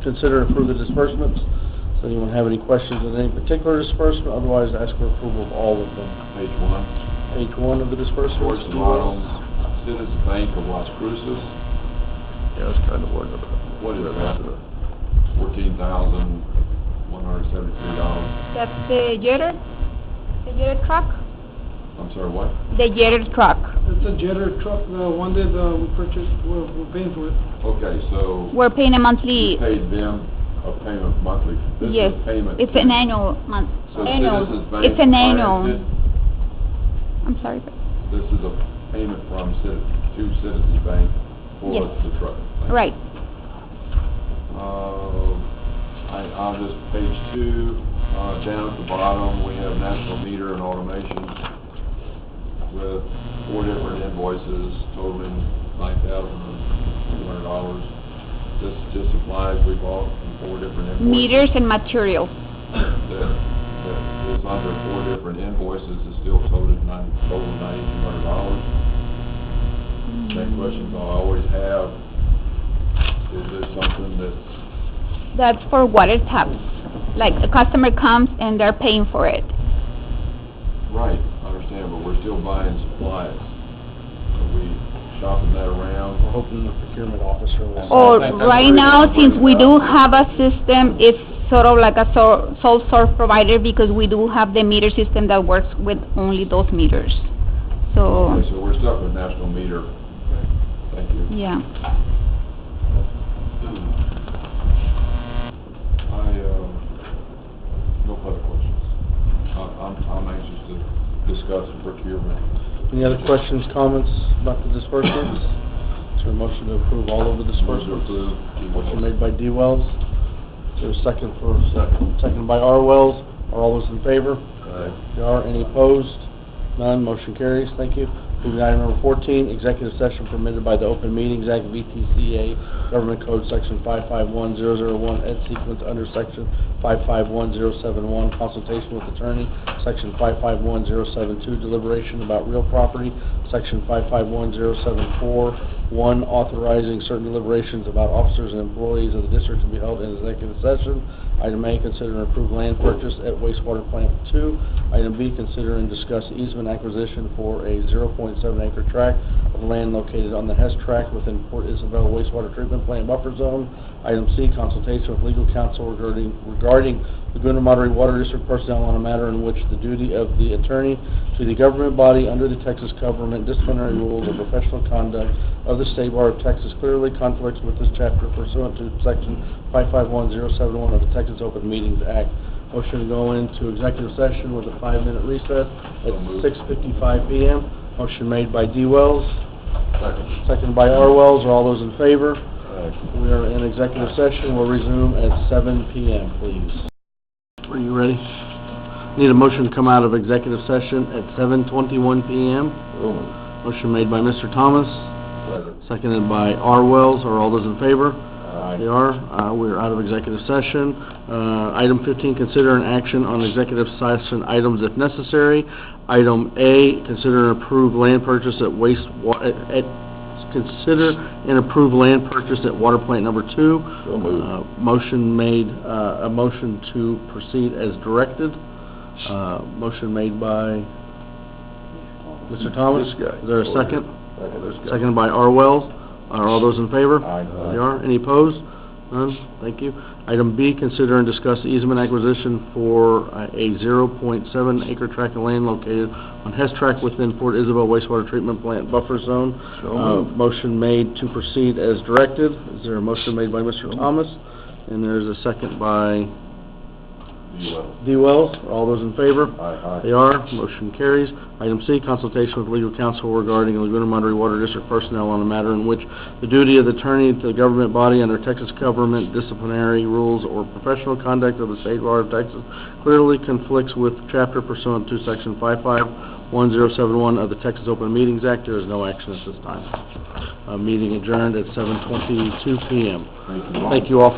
consider and approve the disbursements. Does anyone have any questions on any particular disbursement? Otherwise, ask for approval of all of them. Page one, Page 1 of the disbursements. towards the bottom, Citizens Bank of Las Cruces, Yeah, I was kind of wondering about that. what is that? $14,173. That's the jetter truck? I'm sorry, what? The jetter truck. It's a jetter truck, the one that, we purchased, we're paying for it. Okay, so We're paying a you monthly, paid them a payment monthly. This yes. is payment. It's an annual month, So annual. Citizens Bank It's an financed annual. it. I'm sorry. This is a payment from to Citizens Bank for Yes. the truck. Right. On this page 2, down at the bottom, we have National Meter and Automation with 4 different invoices totaling $9,200. This is just supplies we bought from 4 different invoices. Meters and materials. That that is under 4 different invoices is still total $9,200. Same questions I always have. Is this something that, That's for water taps. Like, a customer comes and they're paying for it. right, I understand, but we're still buying supplies. Are we shopping that around? We're hoping the procurement officer will... Or, That's right great. now, since we do have a system, it's sort of like a sole source provider because we do have the meter system that works with only those meters. So, Okay, so we're stuck with National Meter. Thank you. yeah. No further questions. I'm anxious to discuss procurement. Any other questions, comments about the disbursements? Is there a motion to approve all of the disbursements? Motion made by D. Wells. Is there a second for... Second by R. Wells. Are all those in favor? There are. Any opposed? None. Motion carries. Thank you. Moving to item number 14, executive session permitted by the Open Meetings Act, VTCA, Government Code Section 551001, ed sequence under Section 551071, consultation with attorney, Section 551072, deliberation about real property, Section 551074, 1, authorizing certain deliberations about officers and employees of the district to be held in executive session. Item A, consider and approve land purchase at wastewater plant 2. Item B, consider and discuss easement acquisition for a 0.7 acre tract of land located on the Hess tract within Port Isabel wastewater treatment plant buffer zone. Item C, consultation with legal counsel regarding Laguna Monterey Water District personnel on a matter in which the duty of the attorney to the government body under the Texas Government Disciplinary Rules of Professional Conduct of the State Bar of Texas clearly conflicts with this chapter pursuant to Section 551071 of the Texas Open Meetings Act. Motion to go into executive session with a 5-minute recess at 6:55 p.m. Motion made by D. Wells. Second by R. Wells. Are all those in favor? We are in executive session. We'll resume at 7 p.m., please. Are you ready? Need a motion to come out of executive session at 7:21 p.m. Motion made by Mr. Thomas. Seconded by R. Wells. Are all those in favor? They are. We're out of executive session. Item 15, consider an action on executive session items if necessary. Item A, consider and approve land purchase at consider and approve land purchase at water plant number 2. Motion made, a motion to proceed as directed. Motion made by Mr. Thomas. Is there a second? Seconded by R. Wells. Are all those in favor? Aye. They are. Any opposed? None. Thank you. Item B, consider and discuss easement acquisition for a 0.7 acre tract of land located on Hess tract within Port Isabel wastewater treatment plant buffer zone. Motion made to proceed as directed. Is there a motion made by Mr. Thomas? And there's a second by D. Wells. All those in favor? Aye. They are. Motion carries. Item C, consultation with legal counsel regarding Laguna Monterey Water District personnel on a matter in which the duty of the attorney to the government body under Texas Government Disciplinary Rules or professional conduct of the State Bar of Texas clearly conflicts with chapter pursuant to Section 551071 of the Texas Open Meetings Act. There is no action at this time. Meeting adjourned at 7:22 p.m. Thank you all.